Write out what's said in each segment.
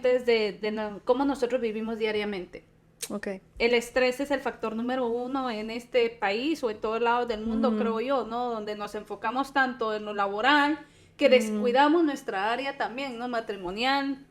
conscientes de cómo nosotros vivimos diariamente. Okay. El estrés es el factor número 1 en este país o en todos lados del mundo, creo yo, ¿no? Donde nos enfocamos tanto en lo laboral que descuidamos nuestra área también, ¿no? Matrimonial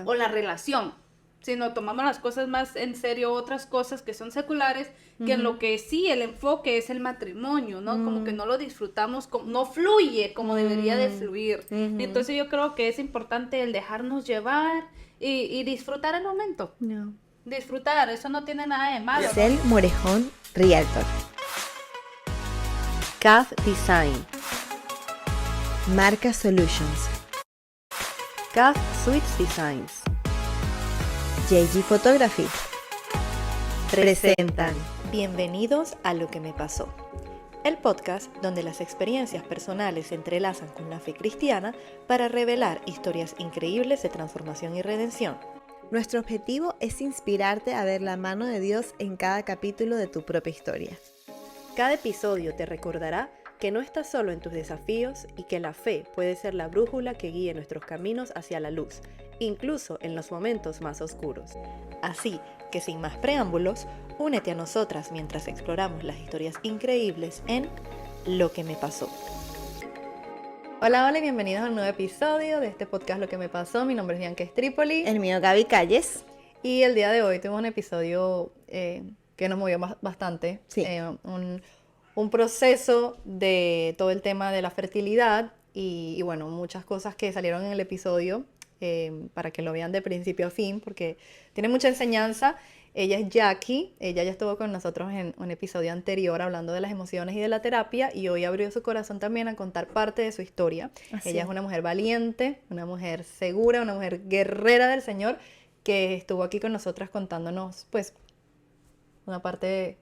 o la relación. Sino tomamos las cosas más en serio, otras cosas que son seculares, que en lo que sí el enfoque es el matrimonio, ¿no? Como que no lo disfrutamos, no fluye como debería de fluir. Entonces yo creo que es importante el dejarnos llevar y disfrutar el momento. No. Disfrutar, eso no tiene nada de malo, ¿no? Cel Morejón, Realtor. CAD Design. Marca Solutions. CAD Suites Designs. JG Photography. Presentan Bienvenidos a Lo que me pasó, el podcast donde las experiencias personales se entrelazan con la fe cristiana para revelar historias increíbles de transformación y redención. Nuestro objetivo es inspirarte a ver la mano de Dios en cada capítulo de tu propia historia. Cada episodio te recordará que no estás solo en tus desafíos y que la fe puede ser la brújula que guíe nuestros caminos hacia la luz, incluso en los momentos más oscuros. Así que sin más preámbulos, únete a nosotras mientras exploramos las historias increíbles en Lo que me pasó. Hola, hola y bienvenidos a un nuevo episodio de este podcast Lo que me pasó. Mi nombre es Bianca Estrípoli. El mío, Gaby Calles. Y el día de hoy tuvimos un episodio que nos movió bastante. Sí. Un proceso de todo el tema de la fertilidad y bueno, muchas cosas que salieron en el episodio para que lo vean de principio a fin, porque tiene mucha enseñanza. Ella es Jackie, ella ya estuvo con nosotros en un episodio anterior hablando de las emociones y de la terapia y hoy abrió su corazón también a contar parte de su historia. Ella es una mujer valiente, una mujer segura, una mujer guerrera del Señor que estuvo aquí con nosotras contándonos pues una parte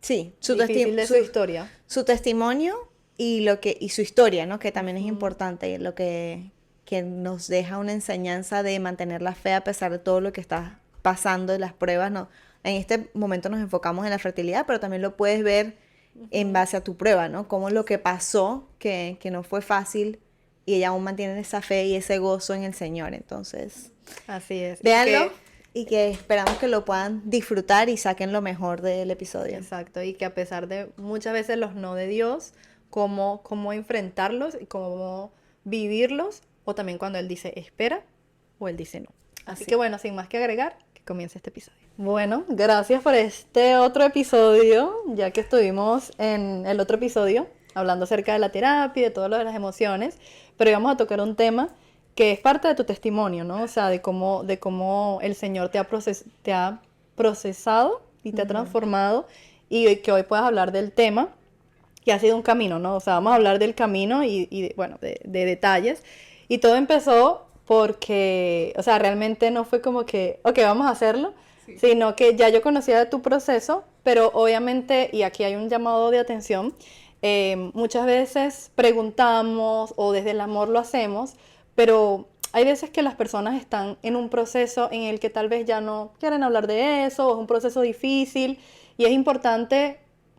difícil de su historia. Su testimonio y su historia, ¿no? Que también es importante, lo que nos deja una enseñanza de mantener la fe a pesar de todo lo que está pasando, las pruebas, ¿no? En este momento nos enfocamos en la fertilidad, pero también lo puedes ver en base a tu prueba, ¿no? Como lo que pasó, que no fue fácil, y ella aún mantiene esa fe y ese gozo en el Señor. Entonces, así es. Véanlo y que esperamos que lo puedan disfrutar y saquen lo mejor del episodio. Exacto, y que a pesar de muchas veces los no de Dios, cómo enfrentarlos y cómo vivirlos, o también cuando Él dice espera o Él dice no. Así que bueno, sin más que agregar, que comience este episodio. Bueno, gracias por este otro episodio, ya que estuvimos en el otro episodio hablando acerca de la terapia y de todo lo de las emociones, pero íbamos a tocar un tema que es parte de tu testimonio, ¿no? O sea, de cómo el Señor te ha procesado y te ha transformado y que hoy puedas hablar del tema, que ha sido un camino, ¿no? O sea, vamos a hablar del camino y bueno, de detalles. Y todo empezó porque, o sea, realmente no fue como que, ok, vamos a hacerlo, sino que ya yo conocía de tu proceso, pero obviamente, y aquí hay un llamado de atención, muchas veces preguntamos o desde el amor lo hacemos, pero hay veces que las personas están en un proceso en el que tal vez ya no quieren hablar de eso, o es un proceso difícil, y es importante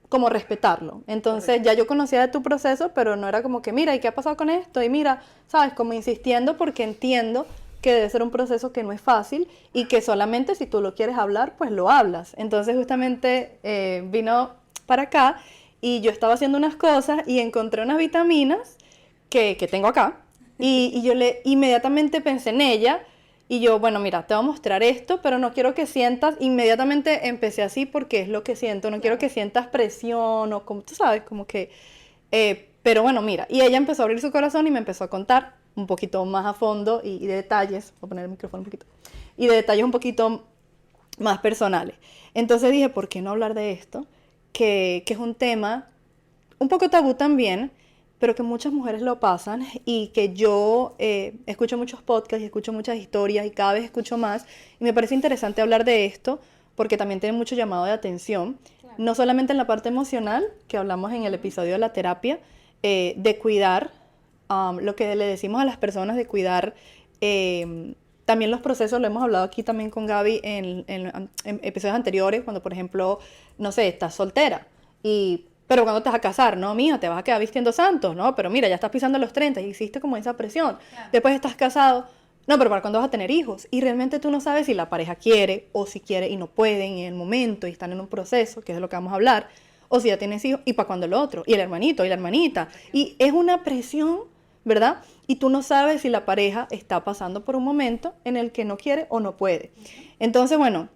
como respetarlo. Entonces ya yo conocía de tu proceso, pero no era como que, mira, ¿y qué ha pasado con esto? Y mira, ¿sabes? Como insistiendo porque entiendo que debe ser un proceso que no es fácil y que solamente si tú lo quieres hablar, pues lo hablas. Entonces justamente vino para acá y yo estaba haciendo unas cosas y encontré unas vitaminas que tengo acá y yo inmediatamente pensé en ella. Y yo, bueno, mira, te voy a mostrar esto, pero no quiero que sientas, inmediatamente empecé así porque es lo que siento, no quiero que sientas presión o como tú sabes, como que, pero bueno, mira, y ella empezó a abrir su corazón y me empezó a contar un poquito más a fondo y de detalles, voy a poner el micrófono un poquito, y de detalles un poquito más personales. Entonces dije, ¿por qué no hablar de esto? Que es un tema un poco tabú también, pero que muchas mujeres lo pasan y que yo escucho muchos podcasts y escucho muchas historias y cada vez escucho más y me parece interesante hablar de esto porque también tiene mucho llamado de atención, no solamente en la parte emocional, que hablamos en el episodio de la terapia, de cuidar, lo que le decimos a las personas de cuidar, también los procesos, lo hemos hablado aquí también con Gaby en episodios anteriores, cuando por ejemplo, no sé, estás soltera pero cuando te vas a casar, no, mija, te vas a quedar vistiendo santos, ¿no? Pero mira, ya estás pisando los 30 y hiciste como esa presión. Claro. Después estás casado, No, pero ¿para cuándo vas a tener hijos? Y realmente tú no sabes si la pareja quiere o si quiere y no pueden en el momento y están en un proceso, que es de lo que vamos a hablar, o si ya tienes hijos y para cuándo el otro, y el hermanito y la hermanita. Y es una presión, ¿verdad? Y tú no sabes si la pareja está pasando por un momento en el que no quiere o no puede. Entonces, bueno,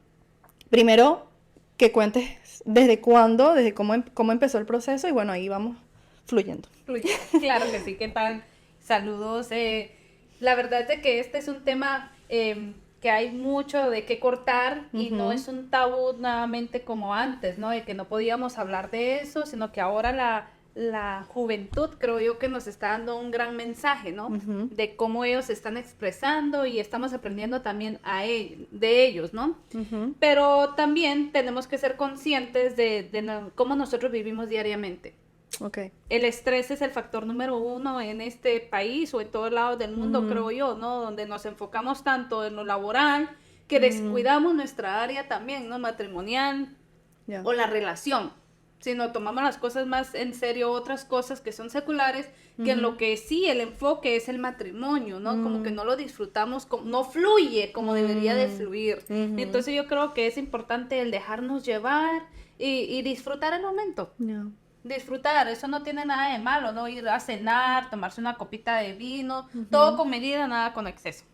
primero que cuentes desde cuándo, desde cómo empezó el proceso y bueno, ahí vamos fluyendo. Claro que sí, ¿qué tal? Saludos. La verdad es de que este es un tema que hay mucho de qué cortar y no es un tabú nuevamente como antes, ¿no? De que no podíamos hablar de eso, sino que ahora la juventud creo yo que nos está dando un gran mensaje, ¿no? De cómo ellos se están expresando y estamos aprendiendo también de ellos, ¿no? Pero también tenemos que ser conscientes de cómo nosotros vivimos diariamente. Okay. El estrés es el factor número 1 en este país o en todos lados del mundo, creo yo, ¿no? Donde nos enfocamos tanto en lo laboral que descuidamos nuestra área también, ¿no? Matrimonial o la relación. Si no tomamos las cosas más en serio, otras cosas que son seculares, que en lo que sí el enfoque es el matrimonio, ¿no? Como que no lo disfrutamos, no fluye como debería de fluir. Entonces yo creo que es importante el dejarnos llevar y disfrutar el momento. Disfrutar, eso no tiene nada de malo, ¿no? Ir a cenar, tomarse una copita de vino, todo con medida, nada con exceso,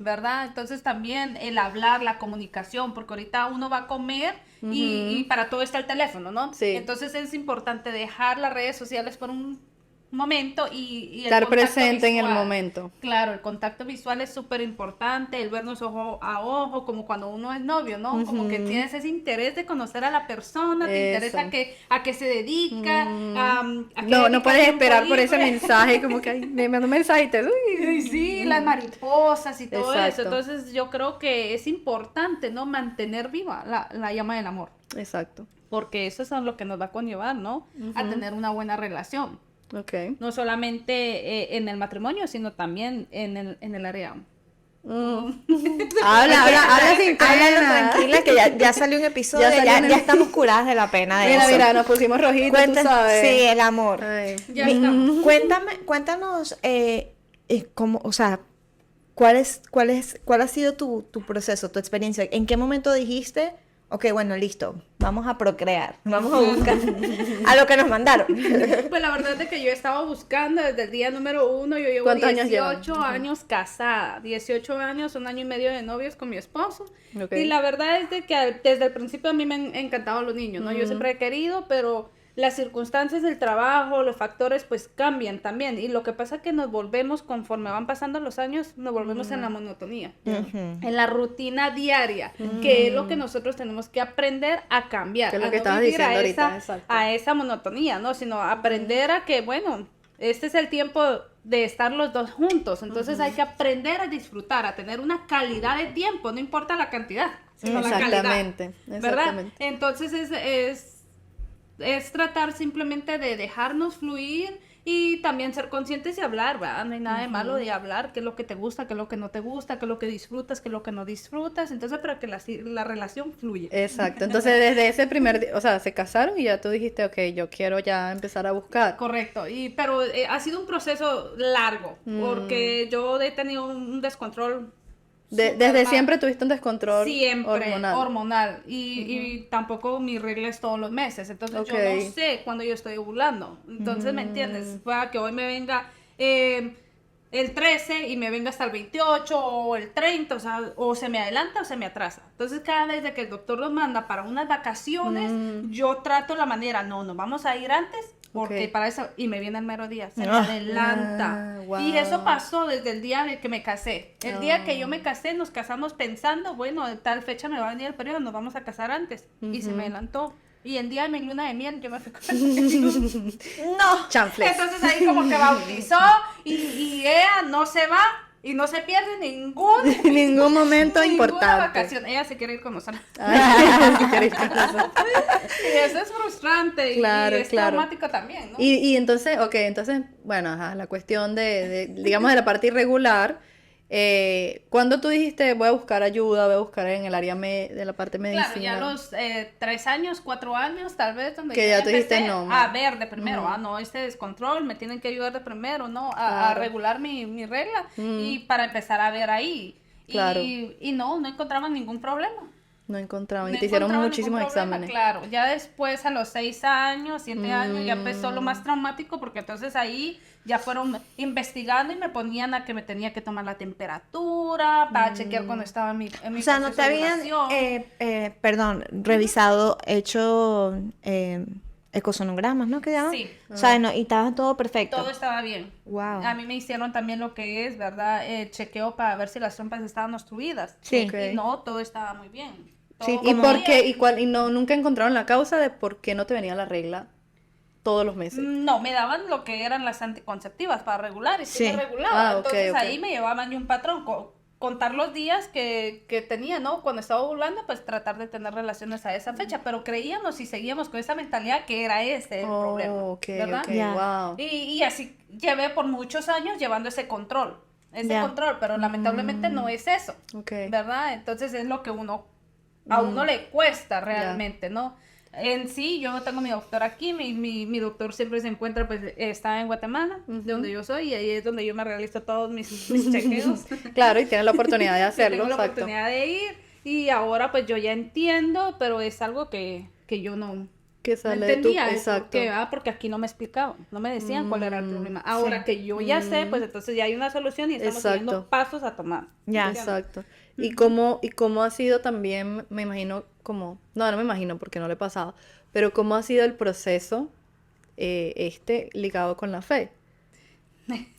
¿verdad? Entonces también el hablar, la comunicación, porque ahorita uno va a comer y para todo está el teléfono, ¿no? Sí. Entonces es importante dejar las redes sociales por un momento y el estar contacto presente en el visual. momento. Claro, el contacto visual es súper importante, el vernos ojo a ojo, como cuando uno es novio, ¿no? Como que tienes ese interés de conocer a la persona, te interesa a qué se dedica, a qué no puedes tiempo esperar por ese libre. mensaje, como que ay, me mandó un mensaje y te... Sí, las mariposas y todo Exacto. eso. Entonces yo creo que es importante, ¿no? Mantener viva la llama del amor. Exacto. Porque eso es lo que nos va a conllevar, ¿no? A tener una buena relación. Okay. No solamente en el matrimonio, sino también en el área. Habla sin pena. pena. Tranquila, que ya salió un episodio, ya estamos curadas de la pena de eso. Mira, nos pusimos rojitos, tú sabes. Sí, el amor. Ay. Ya estamos. Cuéntanos, cómo, o sea, cuál ha sido tu proceso, tu experiencia? ¿En qué momento dijiste, ok, bueno, listo, vamos a procrear, vamos a buscar a lo que nos mandaron? Pues la verdad es que yo estaba buscando desde el día número 1, yo llevo ¿Cuántos años 18 llevan? años casada, 18 años, 1 año y medio de novios con mi esposo. Okay. Y la verdad es de que desde el principio a mí me han encantado los niños, ¿no? Yo siempre he querido, pero las circunstancias del trabajo, los factores pues cambian también. Y lo que pasa es que nos volvemos, conforme van pasando los años, nos volvemos en la monotonía, en la rutina diaria, que es lo que nosotros tenemos que aprender a cambiar. Que es lo a que no estabas vivir diciendo a ahorita, exacto. a esa monotonía, ¿no? Sino aprender a que, bueno, este es el tiempo de estar los dos juntos. Entonces hay que aprender a disfrutar, a tener una calidad de tiempo, no importa la cantidad, sino la calidad. Exactamente. ¿Verdad? Entonces es tratar simplemente de dejarnos fluir y también ser conscientes y hablar, ¿verdad? No hay nada de malo de hablar, qué es lo que te gusta, qué es lo que no te gusta, qué es lo que disfrutas, qué es lo que no disfrutas, entonces para que la relación fluya. Exacto, entonces desde ese primer día, o sea, se casaron y ya tú dijiste, ok, yo quiero ya empezar a buscar. Correcto, pero ha sido un proceso largo, porque yo he tenido un descontrol. Desde siempre tuviste un descontrol Siempre hormonal. hormonal y tampoco mi regla es todos los meses, entonces yo Ok. no sé cuándo yo estoy ovulando, entonces me entiendes, pueda que hoy me venga el 13 y me venga hasta el 28 o el 30, o sea, o se me adelanta o se me atrasa, entonces cada vez de que el doctor nos manda para unas vacaciones, yo trato la manera, no vamos a ir antes, porque Ok. para eso, y me viene el mero día, se me adelanta. wow. Y eso pasó desde el día de que me casé. El día que yo me casé, nos casamos pensando, bueno, de tal fecha me va a venir el periodo, nos vamos a casar antes. Y se me adelantó. Y el día de mi luna de miel, yo me fui con No. Chanfles. Entonces ahí como que bautizó y ella no se va y no se pierde Ningún momento ninguna importante. vacación. Ella se quiere ir con nosotros. Ay, sí, qué rico. Y eso es frustrante Claro, y es claro. traumático también, ¿no? Y entonces, ok, entonces, bueno, ajá, la cuestión digamos, de la parte irregular, ¿Cuándo tú dijiste voy a buscar ayuda, voy a buscar en el área de la parte medicina? Claro, ya a los 3 años, 4 años, tal vez, donde Que yo ya tú dijiste, empecé no, a ma. ver de primero, no, este descontrol, me tienen que ayudar de primero, ¿no? A Claro. regular mi regla y para empezar a ver ahí. Claro. Y no encontraban ningún problema. No encontraban. No Y te hicieron encontraban muchísimos ningún problema, exámenes. claro. Ya después, a los 6 años, 7 años, ya empezó lo más traumático, porque entonces ahí ya fueron investigando y me ponían a que me tenía que tomar la temperatura para chequear cuando estaba en mi O sea, no te proceso de habían, ovulación. perdón, revisado, hecho ecosonogramas, ¿no? ¿Qué llaman? Sí. O sea, no, y estaba todo perfecto. Todo estaba bien. Wow. A mí me hicieron también lo que es, ¿verdad? Chequeo para ver si las trompas estaban obstruidas. Sí. Ok. Y no, todo estaba muy bien. Sí, Todo ¿Y como- por qué? ¿Y no, nunca encontraron la causa de por qué no te venía la regla todos los meses? No, me daban lo que eran las anticonceptivas para regular y sí, Sí. me regulaba. Ah, ok, Entonces ok. ahí me llevaban de un patrón, contar los días que tenía, ¿no? Cuando estaba ovulando, pues tratar de tener relaciones a esa fecha. Pero creíamos y seguíamos con esa mentalidad que era ese el problema. Ok, ¿Verdad? ok, Ya. wow. Y así llevé por muchos años llevando ese control. Ya. Control, pero lamentablemente no es eso. Ok. ¿Verdad? Entonces es lo que a uno le cuesta Ya. realmente, ¿no? En sí, yo no tengo mi doctor aquí, mi doctor siempre se encuentra, pues, está en Guatemala, de donde yo soy, y ahí es donde yo me realizo todos mis chequeos. Claro, y tienes la oportunidad de hacerlo, Tengo la exacto. oportunidad de ir, y ahora pues yo ya entiendo, pero es algo que yo no Que no sale de tu... entendía el Exacto. por qué, porque aquí no me explicaban, no me decían cuál era el problema. Ahora que yo ya sé, pues entonces ya hay una solución y estamos Exacto. siguiendo pasos a tomar. Ya. Exacto. ¿Y cómo ha sido también, me imagino, no me imagino porque no le he pasado, pero cómo ha sido el proceso ligado con la fe?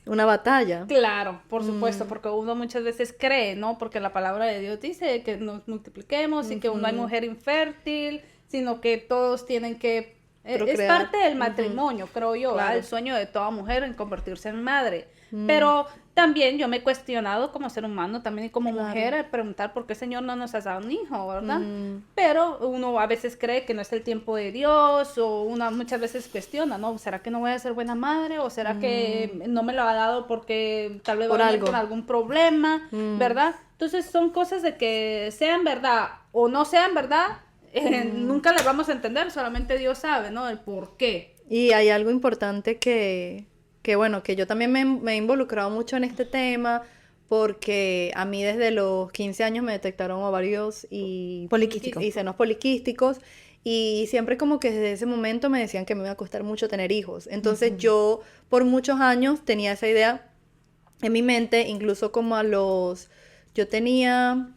Una batalla. Claro, por supuesto, porque uno muchas veces cree, ¿no? Porque la palabra de Dios dice que nos multipliquemos y que no hay mujer infértil, sino que todos tienen que... Es Procrear. parte del matrimonio, creo yo, Claro. el sueño de toda mujer en convertirse en madre. Pero también yo me he cuestionado como ser humano, también y como mujer, el preguntar por qué Señor no nos has dado un hijo, ¿verdad? Pero uno a veces cree que no es el tiempo de Dios, o uno muchas veces cuestiona, ¿no? ¿Será que no voy a ser buena madre? ¿O será que no me lo ha dado porque tal vez Por va a venir algo. con algún problema, ¿verdad? Entonces son cosas de que sean verdad o no sean verdad, nunca las vamos a entender, solamente Dios sabe, ¿no? El por qué. Y hay algo importante que bueno, que yo también me he involucrado mucho en este tema, porque a mí desde los 15 años me detectaron ovarios y Poliquísticos. y senos poliquísticos, y siempre como que desde ese momento me decían que me iba a costar mucho tener hijos. Entonces yo por muchos años tenía esa idea en mi mente, incluso yo tenía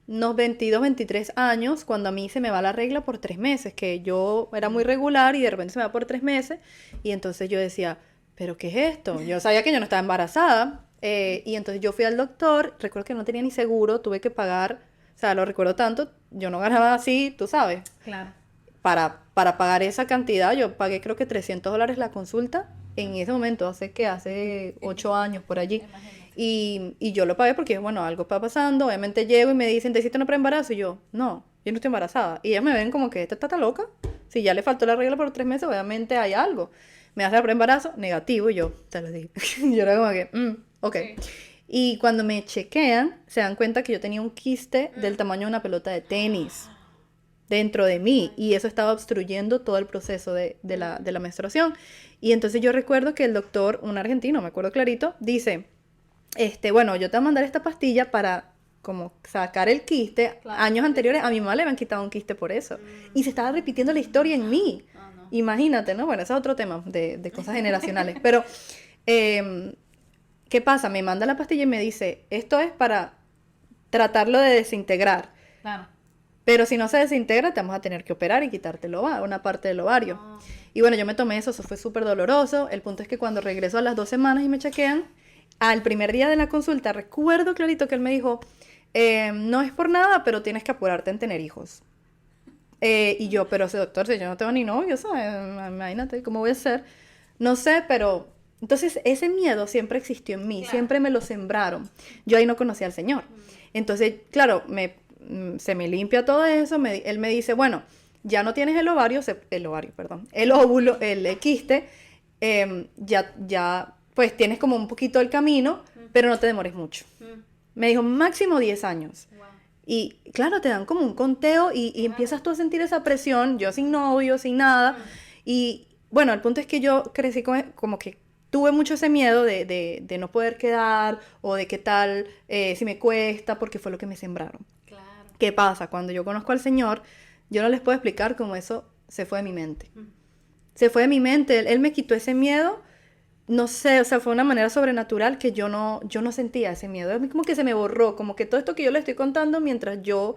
unos 22, 23 años, cuando a mí se me va la regla por 3 meses, que yo era muy regular y de repente se me va por 3 meses, y entonces yo decía, ¿pero qué es esto? Yo sabía que yo no estaba embarazada, y entonces yo fui al doctor, recuerdo que no tenía ni seguro, tuve que pagar, o sea, lo recuerdo tanto, yo no ganaba así, tú sabes, Claro. para pagar esa cantidad, yo pagué creo que $300 la consulta, en ese momento, hace 8 años por allí. Y yo lo pagué porque, bueno, algo está pasando. Obviamente llego y me dicen, ¿te hiciste una preembarazo? Y yo no estoy embarazada. Y ellas me ven como que, ¿esta está loca? Si ya le faltó la regla por 3 meses, obviamente hay algo. Me hace el preembarazo, negativo, y yo te lo dije. Yo era como que, ok. Sí. Y cuando me chequean, se dan cuenta que yo tenía un quiste del tamaño de una pelota de tenis dentro de mí, y eso estaba obstruyendo todo el proceso de la menstruación. Y entonces yo recuerdo que el doctor, un argentino, me acuerdo clarito, dice, bueno, yo te voy a mandar esta pastilla para como sacar el quiste. Claro. Años anteriores a mi mamá le habían quitado un quiste por eso, y se estaba repitiendo la historia en mí. No. Imagínate, ¿no? Bueno, ese es otro tema de cosas generacionales, pero ¿qué pasa? Me manda la pastilla y me dice, esto es para tratarlo de desintegrar. Claro. Pero si no se desintegra, te vamos a tener que operar y quitarte una parte del ovario. Y bueno, yo me tomé eso fue súper doloroso. El punto es que cuando regreso a las 2 semanas y me chequean, al primer día de la consulta, recuerdo clarito que él me dijo, no es por nada, pero tienes que apurarte en tener hijos. Y yo, pero ese doctor, si yo no tengo ni novio, ¿sabes? Imagínate, ¿cómo voy a hacer? No sé, pero... Entonces, ese miedo siempre existió en mí, Claro. siempre me lo sembraron. Yo ahí no conocía al Señor. Entonces, claro, se me limpia todo eso, él me dice, bueno, ya no tienes el óvulo, el quiste, ya, pues tienes como un poquito el camino, pero no te demores mucho. Me dijo, máximo 10 años. Wow. Y claro, te dan como un conteo y empiezas tú a sentir esa presión, yo sin novio, sin nada. Y bueno, el punto es que yo crecí como que tuve mucho ese miedo de no poder quedar o de qué tal si me cuesta, porque fue lo que me sembraron. Claro. ¿Qué pasa? Cuando yo conozco al Señor, yo no les puedo explicar cómo eso se fue de mi mente. Se fue de mi mente, él me quitó ese miedo, no sé, o sea, fue una manera sobrenatural que yo no sentía ese miedo. A mí como que se me borró, como que todo esto que yo le estoy contando mientras yo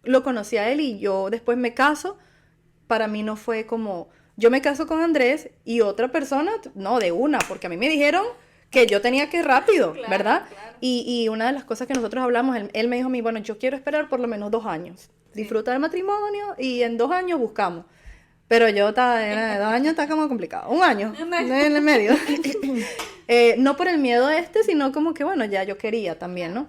lo conocí a él y yo después me caso, para mí no fue como, yo me caso con Andrés y otra persona, no, de una, porque a mí me dijeron que yo tenía que ir rápido, Claro, ¿verdad? claro. Y una de las cosas que nosotros hablamos, él me dijo a mí, bueno, yo quiero esperar por lo menos 2 años, disfrutar el matrimonio y en 2 años buscamos. Pero yo estaba, 2 años está como complicado. 1 año, en el medio. No por el miedo sino como que, bueno, ya yo quería también, ¿no?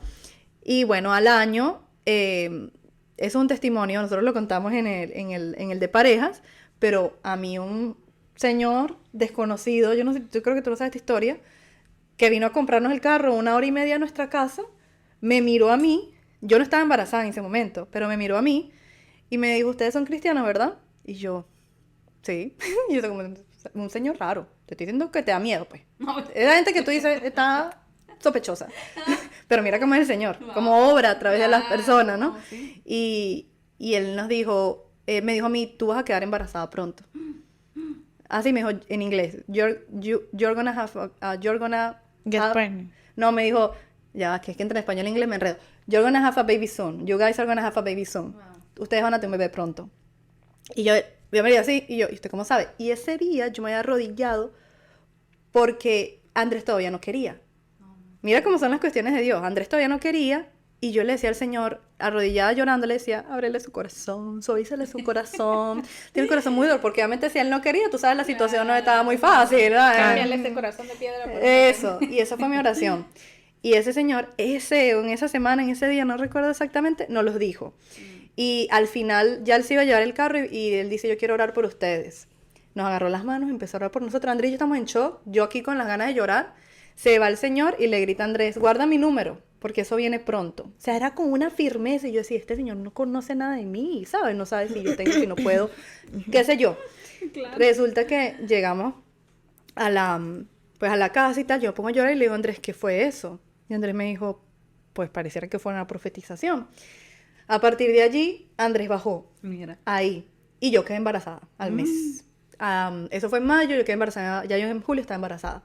Y bueno, al año, eso es un testimonio, nosotros lo contamos en el de parejas, pero a mí un señor desconocido, yo no sé, yo creo que tú no sabes esta historia, que vino a comprarnos el carro 1 hora y media a nuestra casa, me miró a mí, yo no estaba embarazada en ese momento, pero me miró a mí y me dijo, ustedes son cristianos, ¿verdad? Y yo, sí. Y yo soy como un señor raro. Te estoy diciendo que te da miedo, pues. Es la gente que tú dices está sospechosa. Pero mira cómo es el Señor, cómo obra a través de las personas, ¿no? Sí. Y él nos dijo, me dijo a mí, tú vas a quedar embarazada pronto. Así me dijo en inglés. You're gonna have you're gonna Get have-" pregnant. No, me dijo, ya, que es que entre español e inglés me enredo. You're gonna have a baby soon. You guys are gonna have a baby soon. Wow. Ustedes van a tener un bebé pronto. Y yo me veía así, y ¿y usted cómo sabe? Y ese día yo me había arrodillado porque Andrés todavía no quería. Mira cómo son las cuestiones de Dios. Andrés todavía no quería, y yo le decía al Señor, arrodillada llorando, le decía, ábrele su corazón, suavízale su corazón. Tiene el corazón muy duro, porque obviamente si él no quería, tú sabes, la situación no estaba muy fácil, ¿verdad? Cambiarle ese corazón de piedra por Eso, y esa fue mi oración. Y ese señor, en esa semana, en ese día, no recuerdo exactamente, nos los dijo. Y al final, ya él se iba a llevar el carro y él dice, yo quiero orar por ustedes. Nos agarró las manos, empezó a orar por nosotros. Andrés y yo estamos en shock, yo aquí con las ganas de llorar. Se va el señor y le grita a Andrés, guarda mi número, porque eso viene pronto. O sea, era con una firmeza. Y yo decía, este señor no conoce nada de mí, ¿sabes? No sabe si yo tengo, si no puedo, qué sé yo. Claro. Resulta que llegamos a la casa y tal. Yo me pongo a llorar y le digo, Andrés, ¿qué fue eso? Y Andrés me dijo, pues pareciera que fue una profetización. A partir de allí, Andrés bajó. Mira. Ahí. Y yo quedé embarazada al mes. Eso fue en mayo, yo quedé embarazada. Ya yo en julio estaba embarazada.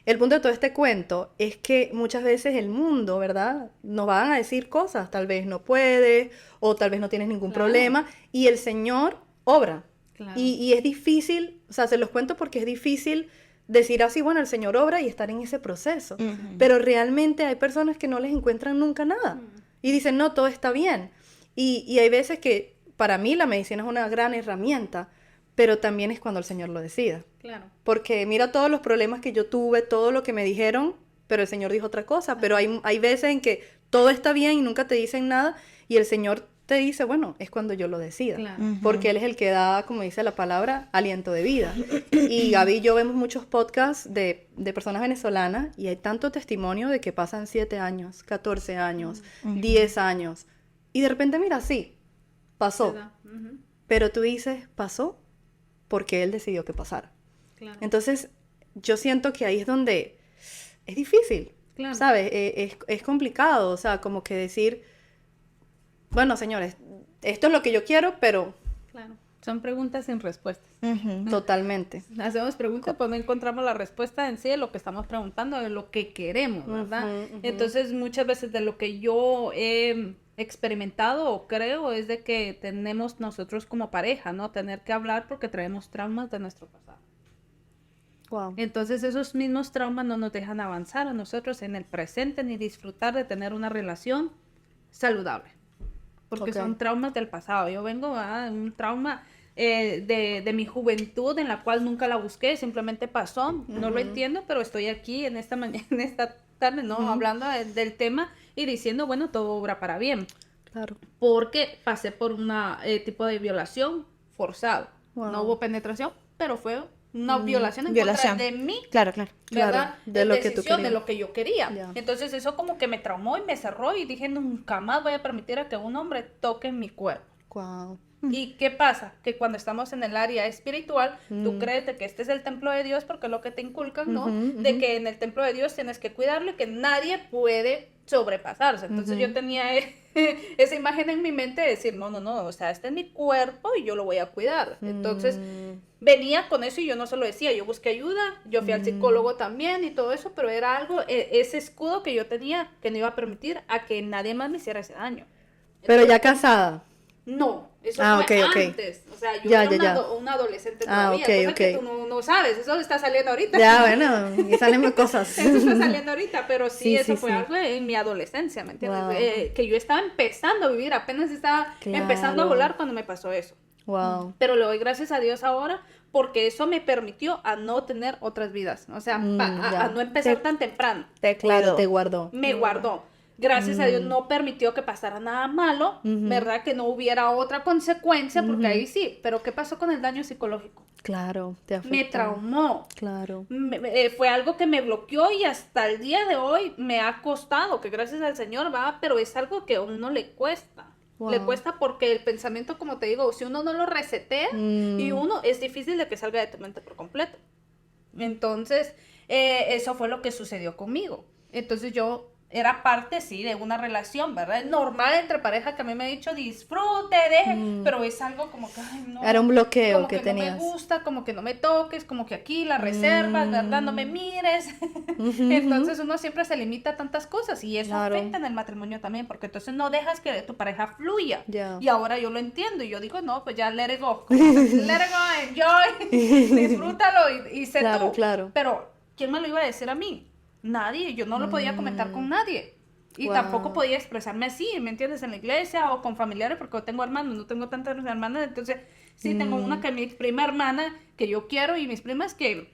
El punto de todo este cuento es que muchas veces el mundo, ¿verdad? Nos van a decir cosas. Tal vez no puedes, o tal vez no tienes ningún problema. Y el Señor obra. Claro. Y es difícil, o sea, se los cuento porque es difícil decir así, bueno, el Señor obra y estar en ese proceso. Pero realmente hay personas que no les encuentran nunca nada. Y dicen, no, todo está bien. Y hay veces que para mí la medicina es una gran herramienta, pero también es cuando el Señor lo decida. Claro. Porque mira todos los problemas que yo tuve, todo lo que me dijeron, pero el Señor dijo otra cosa. Pero hay veces en que todo está bien y nunca te dicen nada, y el Señor te dice, bueno, es cuando yo lo decida. Claro. Porque Él es el que da, como dice la palabra, aliento de vida. Y Gaby y yo vemos muchos podcasts de personas venezolanas, y hay tanto testimonio de que pasan 7 años, 14 años, 10 años. Y de repente, mira, sí, pasó. ¿Verdad? Ujú. Pero tú dices, pasó porque Él decidió que pasara. Claro. Entonces, yo siento que ahí es donde es difícil, Claro. ¿sabes? Es complicado, o sea, como que decir, bueno, señores, esto es lo que yo quiero, pero Claro. Son preguntas sin respuestas. totalmente. Hacemos preguntas, pero no encontramos la respuesta en sí de lo que estamos preguntando, de lo que queremos, ¿verdad? Entonces, muchas veces de lo que yo he experimentado o creo es de que tenemos nosotros como pareja, ¿no? Tener que hablar porque traemos traumas de nuestro pasado. Wow. Entonces, esos mismos traumas no nos dejan avanzar a nosotros en el presente ni disfrutar de tener una relación saludable. Porque Ok. son traumas del pasado. Yo vengo de un trauma de mi juventud en la cual nunca la busqué, simplemente pasó. No lo entiendo, pero estoy aquí en esta mañana, en esta tarde, ¿no? Hablando del tema y diciendo, bueno, todo obra para bien. Claro. Porque pasé por un tipo de violación forzado. Wow. No hubo penetración, pero fue una violación en Violación. contra de mí, Claro, claro. Claro, ¿verdad? de lo que tú Decisión, de querías. lo que yo quería. Ya. Entonces eso como que me traumó y me cerró y dije, nunca más voy a permitir a que un hombre toque mi cuerpo. Wow. ¿Y qué pasa? Que cuando estamos en el área espiritual, tú crees de que este es el templo de Dios porque es lo que te inculcan, ¿no? De que en el templo de Dios tienes que cuidarlo y que nadie puede sobrepasarse. Entonces yo tenía esa imagen en mi mente de decir, no, o sea, este es mi cuerpo y yo lo voy a cuidar. Entonces venía con eso y yo no se lo decía, yo busqué ayuda, yo fui al psicólogo también y todo eso, pero era algo, ese escudo que yo tenía que no iba a permitir a que nadie más me hiciera ese daño. Pero ya casada. No, eso Ah, fue ok, ok. antes. O sea, yo Ya, era ya, ya. una adolescente Ah, todavía, ok, cosa ok. que tú no sabes, eso está saliendo ahorita. Ya, bueno, y salen más cosas. Eso está saliendo ahorita, pero sí, Sí, eso sí, fue sí. algo en mi adolescencia, ¿me entiendes? Wow. Que yo estaba empezando a vivir, apenas estaba empezando a Claro. volar cuando me pasó eso. Wow. Pero le doy gracias a Dios ahora porque eso me permitió a no tener otras vidas, o sea, ya. a no empezar tan temprano. Te Claro, cuidó. te guardó. Me guardó. Gracias a Dios no permitió que pasara nada malo, ¿verdad? Que no hubiera otra consecuencia, porque ahí sí. Pero ¿qué pasó con el daño psicológico? Claro, te afectó. Me traumó. Claro. Fue algo que me bloqueó y hasta el día de hoy me ha costado, que gracias al Señor va, pero es algo que a uno le cuesta. Wow. Le cuesta porque el pensamiento, como te digo, si uno no lo resetea y uno es difícil de que salga de tu mente por completo. Entonces, eso fue lo que sucedió conmigo. Entonces yo era parte, sí, de una relación, ¿verdad? Es normal entre pareja que a mí me ha dicho disfrute, deje, pero es algo como que, ay, no. Era un bloqueo como que no tenías. me gusta, como que no me toques, como que aquí la reservas, ¿verdad? No me mires. Entonces uno siempre se limita a tantas cosas y eso Claro. afecta en el matrimonio también, porque entonces no dejas que tu pareja fluya. Ya. Y ahora yo lo entiendo y yo digo, no, pues ya let it go. Let it go, enjoy, disfrútalo y sé Claro, tú. claro. Pero, ¿quién me lo iba a decir a mí? Nadie, yo no lo podía comentar con nadie. Y Wow. tampoco podía expresarme así, ¿me entiendes? En la iglesia o con familiares, porque yo tengo hermanos, no tengo tantas hermanas, entonces sí tengo una que es mi prima hermana, que yo quiero, y mis primas que...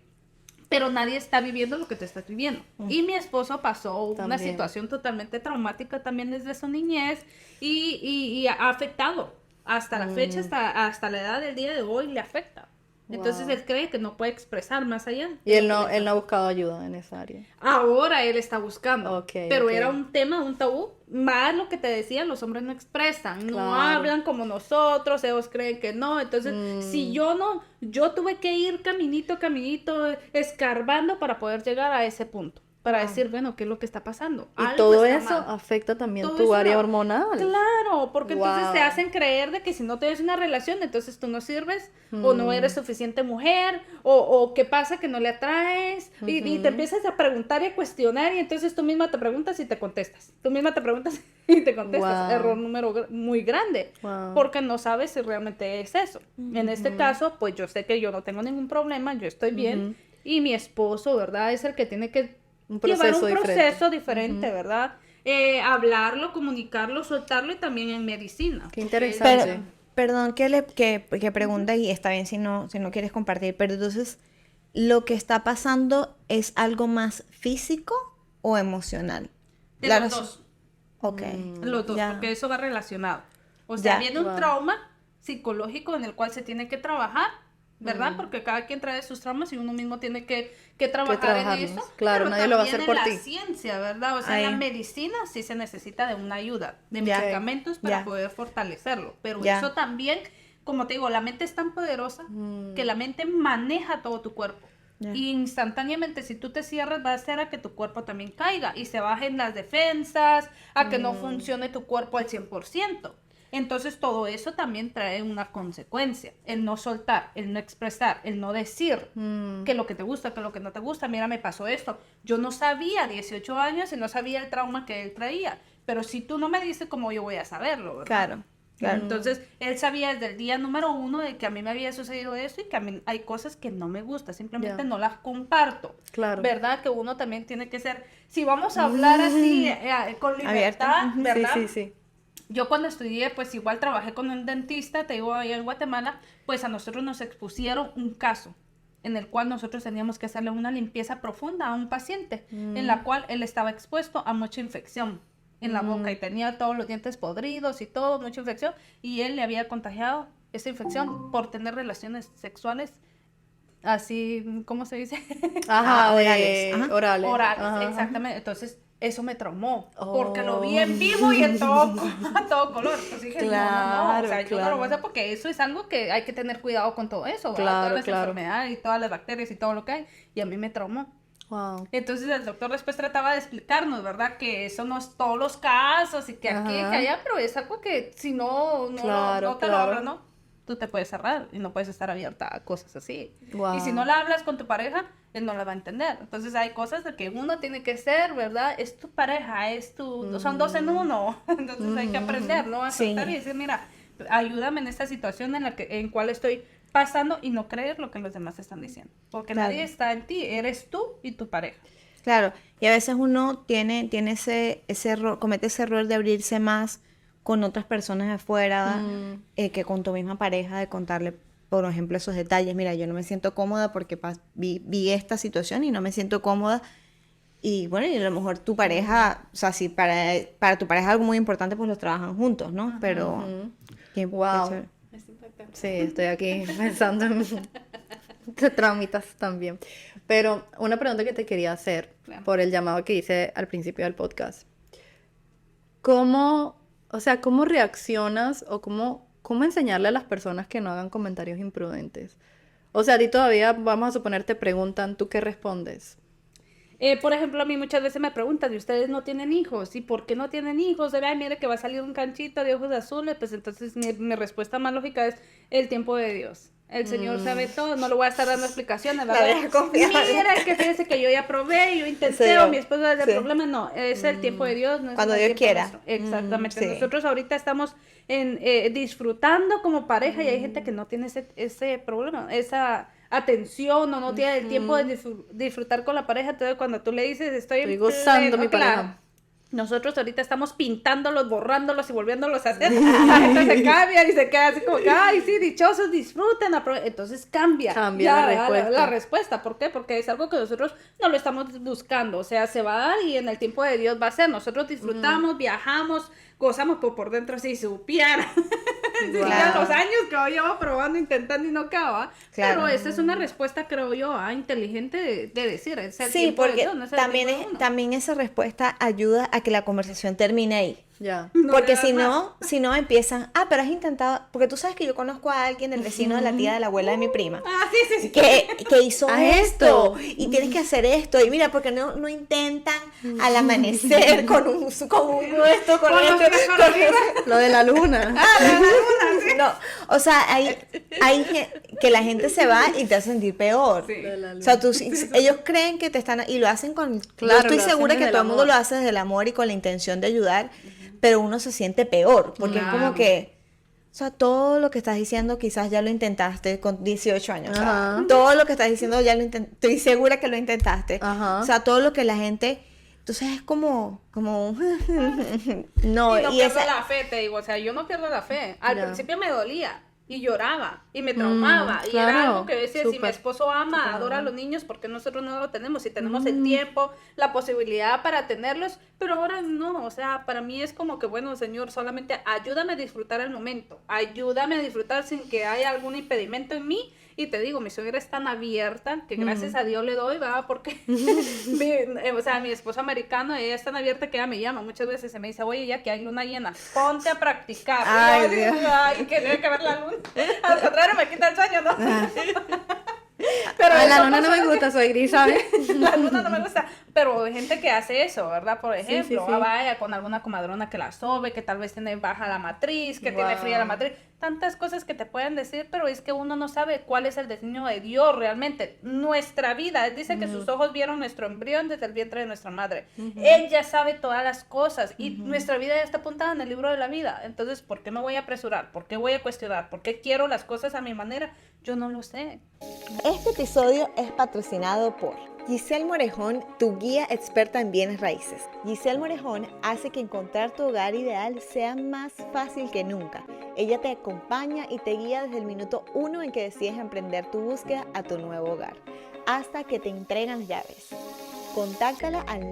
Pero nadie está viviendo lo que te estás viviendo. Y mi esposo pasó una También. situación totalmente traumática también desde su niñez y ha afectado. Hasta la fecha, hasta la edad del día de hoy le afecta. Entonces Wow. él cree que no puede expresar más allá. Y él no ha buscado ayuda en esa área. Ahora él está buscando, Ok, pero ok. era un tema, un tabú, más lo que te decía, los hombres no expresan, no Claro. hablan como nosotros, ellos creen que no, entonces si yo no, yo tuve que ir caminito a caminito, escarbando para poder llegar a ese punto, para decir, bueno, ¿qué es lo que está pasando? Y Algo todo está eso mal. afecta también Todo tu eso área no- hormonal. Claro, porque entonces Wow. te hacen creer de que si no tienes una relación, entonces tú no sirves, o no eres suficiente mujer, o qué pasa que no le atraes, y te empiezas a preguntar y a cuestionar, y entonces tú misma te preguntas y te contestas. Tú misma te preguntas y te contestas. Wow. Error muy grande, Wow. porque no sabes si realmente es eso. En este caso, pues yo sé que yo no tengo ningún problema, yo estoy bien, y mi esposo, ¿verdad? Es el que tiene que Un llevar proceso un diferente. proceso diferente, ¿verdad? Hablarlo, comunicarlo, soltarlo y también en medicina. Qué interesante. Pero, perdón que pregunte y está bien si no quieres compartir, pero entonces, ¿lo que está pasando es algo más físico o emocional? De La los razón- dos, Ok. los dos, Ya. porque eso va relacionado. O sea, Ya. viene un Wow. trauma psicológico en el cual se tiene que trabajar, ¿verdad? Porque cada quien trae sus traumas y uno mismo tiene que trabajar en trabajarlos. eso. Claro, pero nadie lo va a también hacer por en ti. la ciencia, ¿verdad? O sea, en Ahí. la medicina sí se necesita de una ayuda, de Ya. medicamentos para Ya. poder fortalecerlo. Pero Ya. eso también, como te digo, la mente es tan poderosa que la mente maneja todo tu cuerpo. Ya. Y instantáneamente, si tú te cierras, va a hacer a que tu cuerpo también caiga y se bajen las defensas, a que no funcione tu cuerpo al 100%. Entonces todo eso también trae una consecuencia, el no soltar, el no expresar, el no decir que lo que te gusta, que lo que no te gusta, mira, me pasó esto. Yo no sabía, 18 años, y no sabía el trauma que él traía, pero si tú no me dices, ¿cómo yo voy a saberlo? ¿verdad? Claro, claro. Entonces, él sabía desde el día número 1 de que a mí me había sucedido eso y que a mí hay cosas que no me gustan, simplemente Ya. no las comparto. Claro. ¿Verdad? Que uno también tiene que ser, si vamos a hablar así, con libertad, Abierta. ¿verdad? Sí, sí, sí. Yo cuando estudié, pues igual trabajé con un dentista, te digo, ahí en Guatemala, pues a nosotros nos expusieron un caso en el cual nosotros teníamos que hacerle una limpieza profunda a un paciente, en la cual él estaba expuesto a mucha infección en la boca y tenía todos los dientes podridos y todo, mucha infección, y él le había contagiado esa infección por tener relaciones sexuales así, ¿cómo se dice? Ajá, orales, ajá. orales. Orales, Ajá. exactamente. Entonces, eso me traumó, Oh. porque lo vi en vivo y en todo, a todo color. Entonces dije, no, o Claro, sea, yo no lo voy a claro. hacer porque eso es algo que hay que tener cuidado con todo eso, ¿verdad? Claro, Todas las claro. enfermedades y todas las bacterias y todo lo que hay. Y a mí me traumó. Wow. Entonces el doctor después trataba de explicarnos, ¿verdad? Que eso no es todos los casos y que aquí, Ajá. que allá, pero es algo que si no, Claro, no te lo claro. hablas, ¿no? Tú te puedes cerrar y no puedes estar abierta a cosas así. Wow. Y si no la hablas con tu pareja, él no la va a entender. Entonces hay cosas de que uno tiene que ser, ¿verdad? Es tu pareja, son dos en uno. Entonces hay que aprender, ¿no? A Sí. soltar y decir, mira, ayúdame en esta situación en cual estoy pasando y no creer lo que los demás están diciendo. Porque Claro. nadie está en ti, eres tú y tu pareja. Claro, y a veces uno tiene ese error, comete ese error de abrirse más con otras personas de afuera que con tu misma pareja, de contarle, por ejemplo, esos detalles. Mira, yo no me siento cómoda porque vi esta situación y no me siento cómoda. Y bueno, y a lo mejor tu pareja, o sea, si para tu pareja es algo muy importante, pues los trabajan juntos, ¿no? Pero, qué Wow. chévere. Es impactante. Sí, estoy aquí pensando en traumitas también. Pero una pregunta que te quería hacer Claro. por el llamado que hice al principio del podcast. ¿Cómo reaccionas o cómo enseñarle a las personas que no hagan comentarios imprudentes? O sea, a ti todavía, vamos a suponer, te preguntan, ¿tú qué respondes? Por ejemplo, a mí muchas veces me preguntan, ¿y ustedes no tienen hijos? ¿Y por qué no tienen hijos? Ay, mire que va a salir un canchito de ojos azules. Pues entonces mi respuesta más lógica es el tiempo de Dios. El Señor sabe todo, no le voy a estar dando explicaciones, La ¿verdad? deja confiada. Mira, que fíjese que yo ya probé, yo intenté, Sí, o mi esposo es el sí. problema. No, es el tiempo de Dios. No es Cuando el Dios tiempo quiera. nuestro. Exactamente. Sí. Nosotros ahorita estamos disfrutando como pareja y hay gente que no tiene ese problema, esa atención o no tiene el tiempo de disfrutar con la pareja. Entonces cuando tú le dices estoy Estoy en gozando pleno, mi claro, pareja. nosotros ahorita estamos pintándolos, borrándolos y volviéndolos a hacer. La gente se cambia y se queda así como que, ay, sí, dichosos, disfruten. Entonces cambia. Cambia la respuesta. La respuesta. ¿Por qué? Porque es algo que nosotros no lo estamos buscando. O sea, se va a dar y en el tiempo de Dios va a ser. Nosotros disfrutamos, viajamos, gozamos, por dentro si supiera. Si ya los años que yo llevo probando, intentando y no acaba. Claro. Pero esa es una respuesta, creo yo, inteligente de decir. Es el Sí, tiempo de porque Dios, no es el también, tiempo de uno. también esa respuesta ayuda a que la conversación termine ahí. Ya. No Porque le das más. si no empiezan, pero has intentado, porque tú sabes que yo conozco a alguien, del vecino, de la tía, de la abuela de mi prima, Ah, sí. que hizo Haz esto, esto. y tienes que hacer esto, y mira, porque no intentan al amanecer con esto, con los esto, pies para arriba. Lo de la luna. no, o sea, que la gente se va y te hace sentir peor. Sí. Lo de la O luna. sea, ellos creen que te están, y lo hacen con, Claro, yo estoy lo hacen segura que desde todo el el mundo amor. lo hace desde el amor y con la intención de ayudar, pero uno se siente peor, porque es como Claro. que, o sea, todo lo que estás diciendo quizás ya lo intentaste con 18 años. O sea, Ajá. todo lo que estás diciendo ya lo intentaste, estoy segura que lo intentaste. Ajá. O sea, todo lo que la gente, entonces es como no, Y no y pierdo esa, la fe, te digo, o sea, yo no pierdo la fe. Al Ya. principio me dolía y lloraba y me traumaba y era claro, algo que decía, si mi súper, esposo ama, adora a los niños, ¿por qué nosotros no lo tenemos? Si tenemos el tiempo, la posibilidad para tenerlos, pero ahora no, o sea, para mí es como que, bueno, Señor, solamente ayúdame a disfrutar el momento, ayúdame a disfrutar sin que haya algún impedimento en mí. Y te digo, mi suegra es tan abierta que gracias a Dios le doy, ¿verdad? Porque, o sea, mi esposo americano, ella es tan abierta que ella me llama muchas veces y me dice, oye, ya que hay luna llena, ponte a practicar. Ay, Y yo digo, Dios. ay, que tiene que ver la luna. Al contrario, me quita el sueño, ¿no? Pero A la eso luna no pasa- me gusta, soy gris, ¿sabes? La luna no me gusta, pero hay gente que hace eso, ¿verdad? Por ejemplo, sí. vaya con alguna comadrona que la sobe, que tal vez tiene baja la matriz, que tiene fría la Wow. matriz, tantas cosas que te pueden decir, pero es que uno no sabe cuál es el destino de Dios realmente. Nuestra vida, dice que sus ojos vieron nuestro embrión desde el vientre de nuestra madre. Él ya sabe todas las cosas y nuestra vida ya está apuntada en el libro de la vida. Entonces, ¿por qué me voy a apresurar? ¿Por qué voy a cuestionar? ¿Por qué quiero las cosas a mi manera? Yo no lo sé. Este episodio es patrocinado por Giselle Morejón, tu guía experta en bienes raíces. Giselle Morejón hace que encontrar tu hogar ideal sea más fácil que nunca. Ella te acompaña y te guía desde el minuto 1 en que decides emprender tu búsqueda a tu nuevo hogar, hasta que te entregan llaves. Contáctala al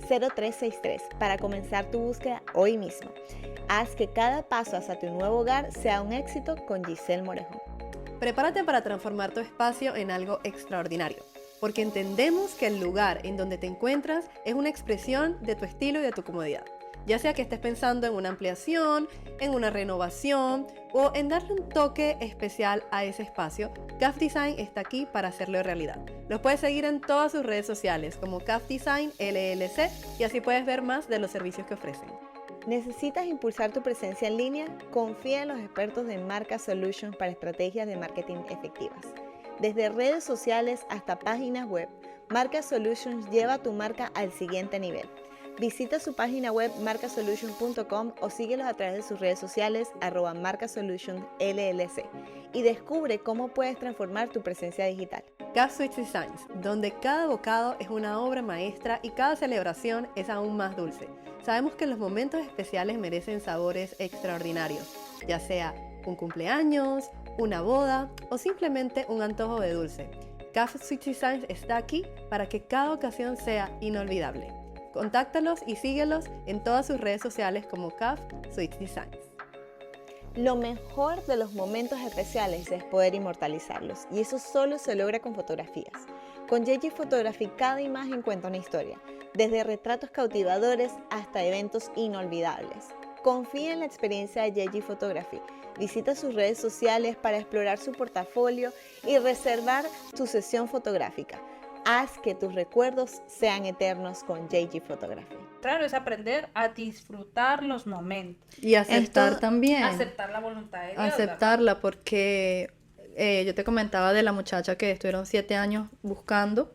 954-706-0363 para comenzar tu búsqueda hoy mismo. Haz que cada paso hacia tu nuevo hogar sea un éxito con Giselle Morejón. Prepárate para transformar tu espacio en algo extraordinario, porque entendemos que el lugar en donde te encuentras es una expresión de tu estilo y de tu comodidad. Ya sea que estés pensando en una ampliación, en una renovación o en darle un toque especial a ese espacio, CAF Design está aquí para hacerlo realidad. Los puedes seguir en todas sus redes sociales como CAF Design LLC y así puedes ver más de los servicios que ofrecen. ¿Necesitas impulsar tu presencia en línea? Confía en los expertos de Marca Solutions para estrategias de marketing efectivas. Desde redes sociales hasta páginas web, Marca Solutions lleva tu marca al siguiente nivel. Visita su página web marcasolutions.com o síguelos a través de sus redes sociales @marcasolutionsllc y descubre cómo puedes transformar tu presencia digital. CAF Sweet Designs, donde cada bocado es una obra maestra y cada celebración es aún más dulce. Sabemos que los momentos especiales merecen sabores extraordinarios, ya sea un cumpleaños, una boda o simplemente un antojo de dulce. CAF Sweet Designs está aquí para que cada ocasión sea inolvidable. Contáctalos y síguelos en todas sus redes sociales como CAF Sweet Designs. Lo mejor de los momentos especiales es poder inmortalizarlos, y eso solo se logra con fotografías. Con JG Photography cada imagen cuenta una historia, desde retratos cautivadores hasta eventos inolvidables. Confía en la experiencia de JG Photography. Visita sus redes sociales para explorar su portafolio y reservar tu sesión fotográfica. Haz que tus recuerdos sean eternos con JG Photography. Claro, es aprender a disfrutar los momentos. Y aceptar Entonces, también. Aceptar la voluntad de Dios. Aceptarla, porque yo te comentaba de la muchacha que estuvieron 7 años buscando.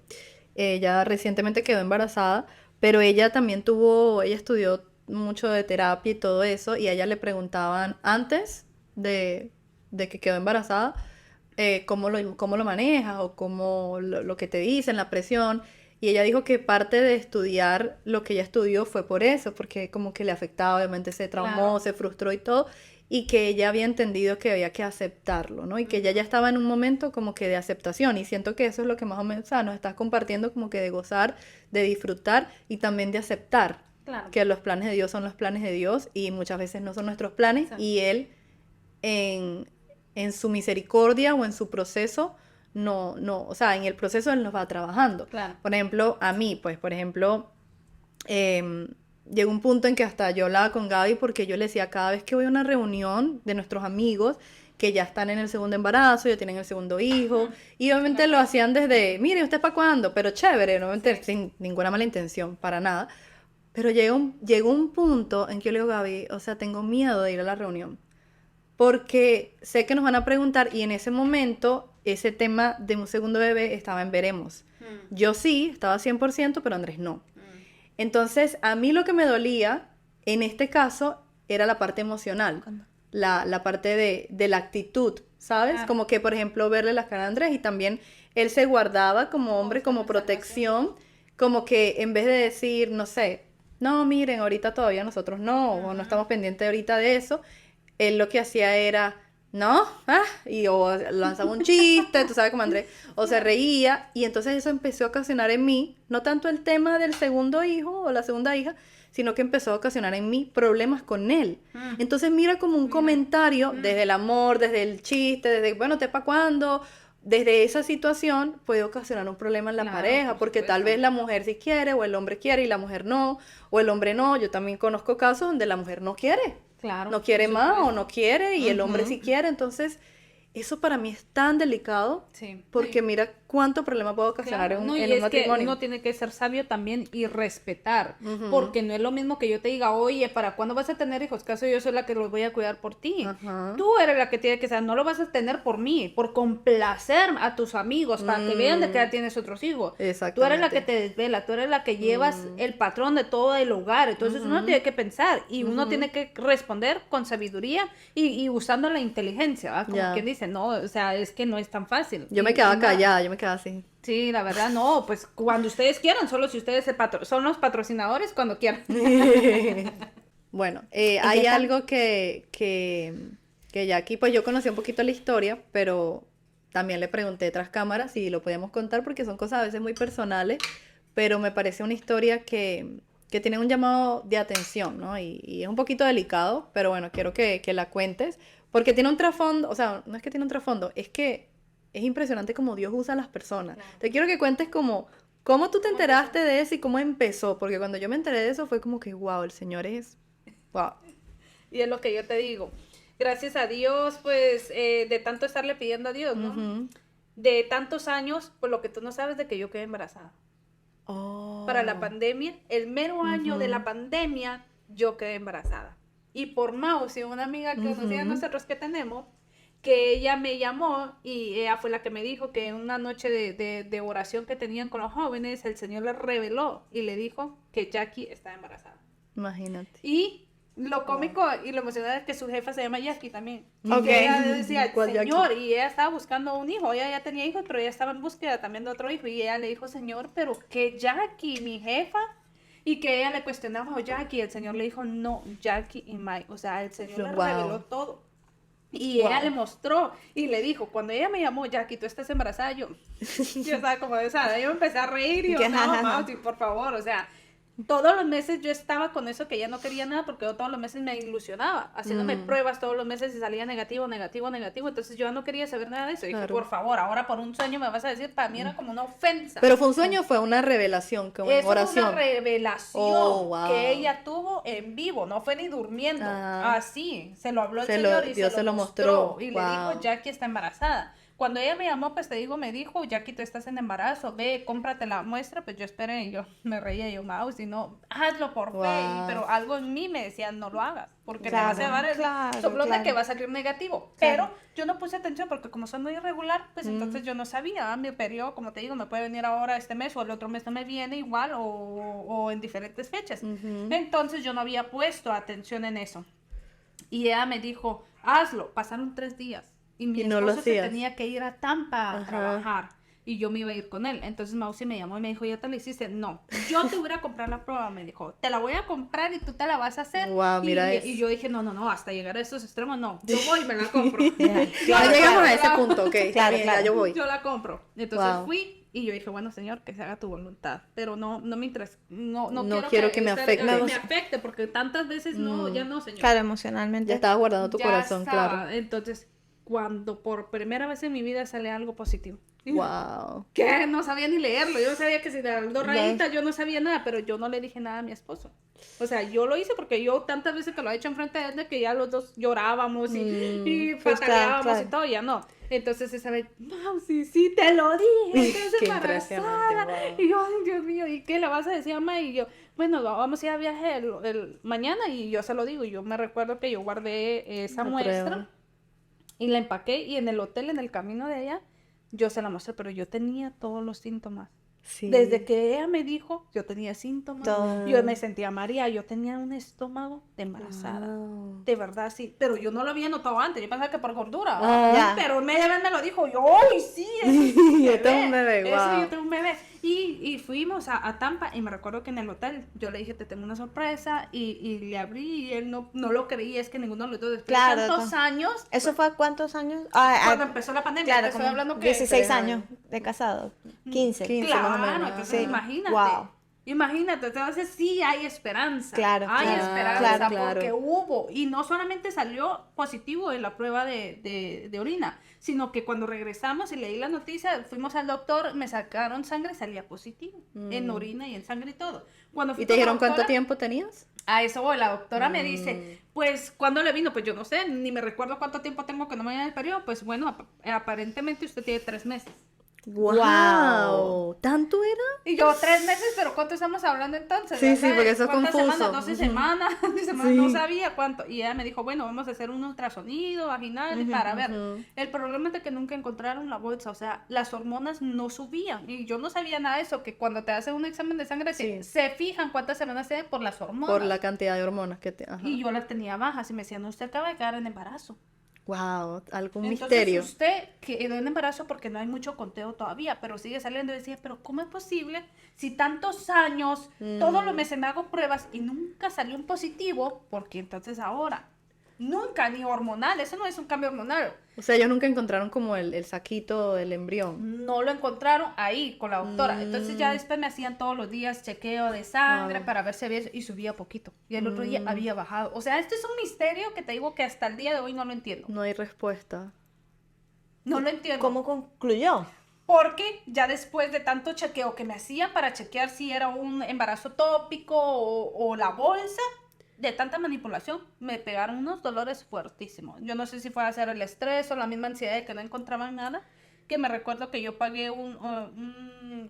Ella recientemente quedó embarazada, pero ella también ella estudió mucho de terapia y todo eso, y a ella le preguntaban antes de que quedó embarazada, cómo lo manejas o cómo lo que te dicen, la presión. Y ella dijo que parte de estudiar lo que ella estudió fue por eso, porque como que le afectaba, obviamente se traumó, Claro. se frustró y todo, y que ella había entendido que había que aceptarlo, ¿no? Y que ella ya estaba en un momento como que de aceptación, y siento que eso es lo que más o menos, o sea, nos estás compartiendo, como que de gozar, de disfrutar y también de aceptar Claro. que los planes de Dios son los planes de Dios y muchas veces no son nuestros planes. Exacto. Y Él en su misericordia o en su proceso, no, o sea, en el proceso Él nos va trabajando. Claro. Por ejemplo, a mí, pues, llegó un punto en que hasta yo hablaba con Gaby, porque yo le decía, cada vez que voy a una reunión de nuestros amigos que ya están en el segundo embarazo, ya tienen el segundo hijo, y obviamente lo hacían desde, mire, ¿usted para cuándo? Pero chévere, obviamente sin ninguna mala intención, para nada. Pero llegó un punto en que yo le digo, Gaby, o sea, tengo miedo de ir a la reunión, porque sé que nos van a preguntar, y en ese momento ese tema de un segundo bebé estaba en veremos. Yo sí, estaba 100%, pero Andrés no. Entonces, a mí lo que me dolía, en este caso, era la parte emocional, la parte de la actitud, ¿sabes? Claro. Como que, por ejemplo, verle la cara a Andrés, y también él se guardaba como hombre, como protección, como que en vez de decir, no sé, no, miren, ahorita todavía nosotros no, o no estamos pendientes ahorita de eso, él lo que hacía era, no, y o lanzaba un chiste, tú sabes como Andrés, o se reía, y entonces eso empezó a ocasionar en mí, no tanto el tema del segundo hijo o la segunda hija, sino que empezó a ocasionar en mí problemas con él. Entonces mira como un comentario desde el amor, desde el chiste, desde, bueno, ¿te pa' cuándo? Desde esa situación puede ocasionar un problema en la Claro, pareja, por porque tal supuesto. vez la mujer sí quiere, o el hombre quiere y la mujer no, o el hombre no. Yo también conozco casos donde la mujer no quiere. Claro. No quiere por más o supuesto. no quiere, y el hombre sí quiere. Entonces, eso para mí es tan delicado, Sí. porque mira cuánto problema puede ocasionar Claro, en no, y un es que matrimonio. uno tiene que ser sabio también y respetar, porque no es lo mismo que yo te diga, oye, ¿para cuándo vas a tener hijos? Caso yo soy la que los voy a cuidar por ti. Ajá. Tú eres la que tiene que ser, no lo vas a tener por mí, por complacer a tus amigos, para que vean de que ya tienes otros hijos. Tú eres la Exactamente. que te desvela, tú eres la que llevas el patrón de todo el hogar, entonces uno tiene que pensar y uno tiene que responder con sabiduría y usando la inteligencia, ¿va? Como Ya. quien dice, no, o sea, es que no es tan fácil. Yo me Y quedaba nada. callada, yo me quedaba así. Sí, la verdad no, pues cuando ustedes quieran, solo si ustedes son los patrocinadores cuando quieran. Bueno, hay esta- algo que ya aquí, pues yo conocí un poquito la historia, pero también le pregunté tras cámaras si lo podíamos contar, porque son cosas a veces muy personales, pero me parece una historia que que tienen un llamado de atención, ¿no? Y es un poquito delicado, pero bueno, quiero que la cuentes, porque tiene un trasfondo, o sea, no es que tiene un trasfondo, es que es impresionante cómo Dios usa a las personas. Claro. Te quiero que cuentes como, cómo tú te enteraste de eso y cómo empezó, porque cuando yo me enteré de eso fue como que, wow, el Señor es, wow. Y es lo que yo te digo. Gracias a Dios, pues, de tanto estarle pidiendo a Dios, ¿no? Ujú. De tantos años, por lo que tú no sabes de que yo quedé embarazada. Oh. Para la pandemia, el mero año de la Ujú. pandemia, yo quedé embarazada. Y por Mausi, una amiga que conocía a Ujú. nosotros que tenemos, que ella me llamó y ella fue la que me dijo que en una noche de oración que tenían con los jóvenes, el Señor le reveló y le dijo que Jackie está embarazada. Imagínate. Y lo cómico y lo emocionante es que su jefa se llama Jackie también. Y Ok. que ella decía, ¿Cuál Señor, y ella estaba buscando un hijo. Ella ya tenía hijos, pero ella estaba en búsqueda también de otro hijo. Y ella le dijo, Señor, pero que Jackie, mi jefa. Y que ella le cuestionaba a Jackie. El Señor le dijo, no, Jackie y Mike. O sea, el Señor le Wow. reveló todo. Y Wow. ella le mostró y le dijo, cuando ella me llamó, Jackie, tú estás embarazada, yo estaba como de esa, yo me empecé a reír y yo, no, Mausi, por favor, o sea, todos los meses yo estaba con eso que ya no quería nada porque yo todos los meses me ilusionaba, haciéndome pruebas todos los meses y salía negativo, negativo, negativo, entonces yo ya no quería saber nada de eso, y dije, Claro. por favor, ahora por un sueño me vas a decir, para mí era como una ofensa. Pero fue un sueño, o fue una revelación, como en Eso fue oración. una revelación Oh, wow. que ella tuvo en vivo, no fue ni durmiendo. Ah. Así, se lo habló el Se lo- Señor y Dios se lo mostró. mostró. Y Wow. le dijo, Jackie está embarazada. Cuando ella me llamó, pues te digo, me dijo, Jackie, tú estás en embarazo, ve, cómprate la muestra. Pues yo esperé y yo me reía, yo, Maus, y no, hazlo por fe. Wow. Pero algo en mí me decía, no lo hagas, porque Claro, te vas a llevar el claro, soplón de claro. que va a salir negativo. Pero yo no puse atención porque como soy muy irregular, pues entonces yo no sabía. Mi periodo, como te digo, me puede venir ahora este mes o el otro mes no me viene igual o en diferentes fechas. Entonces yo no había puesto atención en eso. Y ella me dijo, hazlo. Pasaron 3 días. Y mi Y no lo esposo se hacías. tenía que ir a Tampa a Ajá. trabajar. Y yo me iba a ir con él. Entonces Mausi me llamó y me dijo, ¿ya te lo hiciste? No, yo te voy a comprar la prueba. Me dijo, te la voy a comprar y tú te la vas a hacer. Wow, mira eso. y yo dije, no, hasta llegar a esos extremos, no. Yo voy y me la compro. Ya, Ya claro, llegamos claro. a ese punto, ok. Claro, Claro, claro. Ya yo voy. Yo la compro. Entonces Wow. fui y yo dije, bueno, Señor, que se haga tu voluntad. Pero no me interesa. No No quiero que me afecte. me afecte, porque tantas veces no, ya no, Señor. Claro, emocionalmente. Ya estabas guardando tu Ya corazón, estaba. claro. Entonces, cuando por primera vez en mi vida sale algo positivo. Wow. Que no sabía ni leerlo. Yo sabía que si le daban 2 rayitas, yo no sabía nada, pero yo no le dije nada a mi esposo. O sea, yo lo hice porque yo tantas veces que lo he hecho enfrente de él, de que ya los dos llorábamos y pues, pataleábamos claro. y todo, ya no. Entonces esa vez, sí, te lo dije, estás Qué embarazada. impresionante, wow. Y yo, ay, Dios mío, ¿y qué le vas a decir a mamá? Y yo, bueno, vamos a ir a viaje el mañana y yo se lo digo. Y yo me recuerdo que yo guardé esa La muestra prueba. y la empaqué y en el hotel, en el camino de ella, yo se la mostré, pero yo tenía todos los síntomas. Sí. Desde que ella me dijo, yo tenía síntomas. Todo. Yo me sentía María, yo tenía un estómago de embarazada. Wow. De verdad, sí. Pero yo no lo había notado antes. Yo pensaba que por gordura. Ah. Ya. Pero media vez me lo dijo. Yo, ¡ay, sí! Yo tengo un bebé, Eso, wow. yo tengo un bebé. Y fuimos a Tampa y me recuerdo que en el hotel yo le dije, te tengo una sorpresa y le abrí y él no lo creía. Es que ninguno de los dos, después Claro, de tantos años, ¿Eso fue a cuántos años? cuando empezó la pandemia, claro, te estoy como hablando que... 16 3 años de casado. 15. 15 Claro, más o menos. entonces Sí. imagínate. Wow. Imagínate, entonces sí hay esperanza. Claro, hay claro, esperanza claro. porque hubo. Y no solamente salió positivo en la prueba de orina, sino que cuando regresamos y leí la noticia, fuimos al doctor, me sacaron sangre y salía positivo. En orina y en sangre y todo. Cuando fui ¿Y te con la dijeron cuánto doctora, tiempo tenías? A eso voy, la doctora me dice, pues, ¿cuándo le vino? Pues yo no sé, ni me recuerdo cuánto tiempo tengo que no me viene el periodo. Pues bueno, aparentemente usted tiene 3 meses. Wow. ¿Tanto era? Y yo, 3 meses, pero ¿cuánto estamos hablando entonces? Sí, sí, ¿Verdad? porque eso es ¿Cuántas confuso. Semanas? 12 Ujú. semanas, 12 semanas, Sí. no sabía cuánto. Y ella me dijo, bueno, vamos a hacer un ultrasonido vaginal para ver. El problema es de que nunca encontraron la bolsa, o sea, las hormonas no subían. Y yo no sabía nada de eso, que cuando te hacen un examen de sangre Sí. se fijan cuántas semanas tienen por las hormonas. Por la cantidad de hormonas que te... Ajá. Y yo las tenía bajas y me decían, usted acaba de quedar en embarazo. Wow, algún Entonces misterio. usted quedó en embarazo porque no hay mucho conteo todavía, pero sigue saliendo. Y decía, pero ¿cómo es posible si tantos años, todos los meses me hago pruebas y nunca salió un positivo? Porque entonces ahora, Nunca, ni hormonal, eso no es un cambio hormonal. O sea, ellos nunca encontraron como el saquito del embrión. No lo encontraron ahí con la doctora. Entonces ya después me hacían todos los días chequeo de sangre para ver si había, y subía poquito. Y el otro día había bajado. O sea, esto es un misterio que te digo que hasta el día de hoy no lo entiendo. No hay respuesta. No lo entiendo. ¿Cómo concluyó? Porque ya después de tanto chequeo que me hacían para chequear si era un embarazo tópico o la bolsa, de tanta manipulación, me pegaron unos dolores fuertísimos. Yo no sé si fue a hacer el estrés o la misma ansiedad de que no encontraban nada, que me recuerdo que yo pagué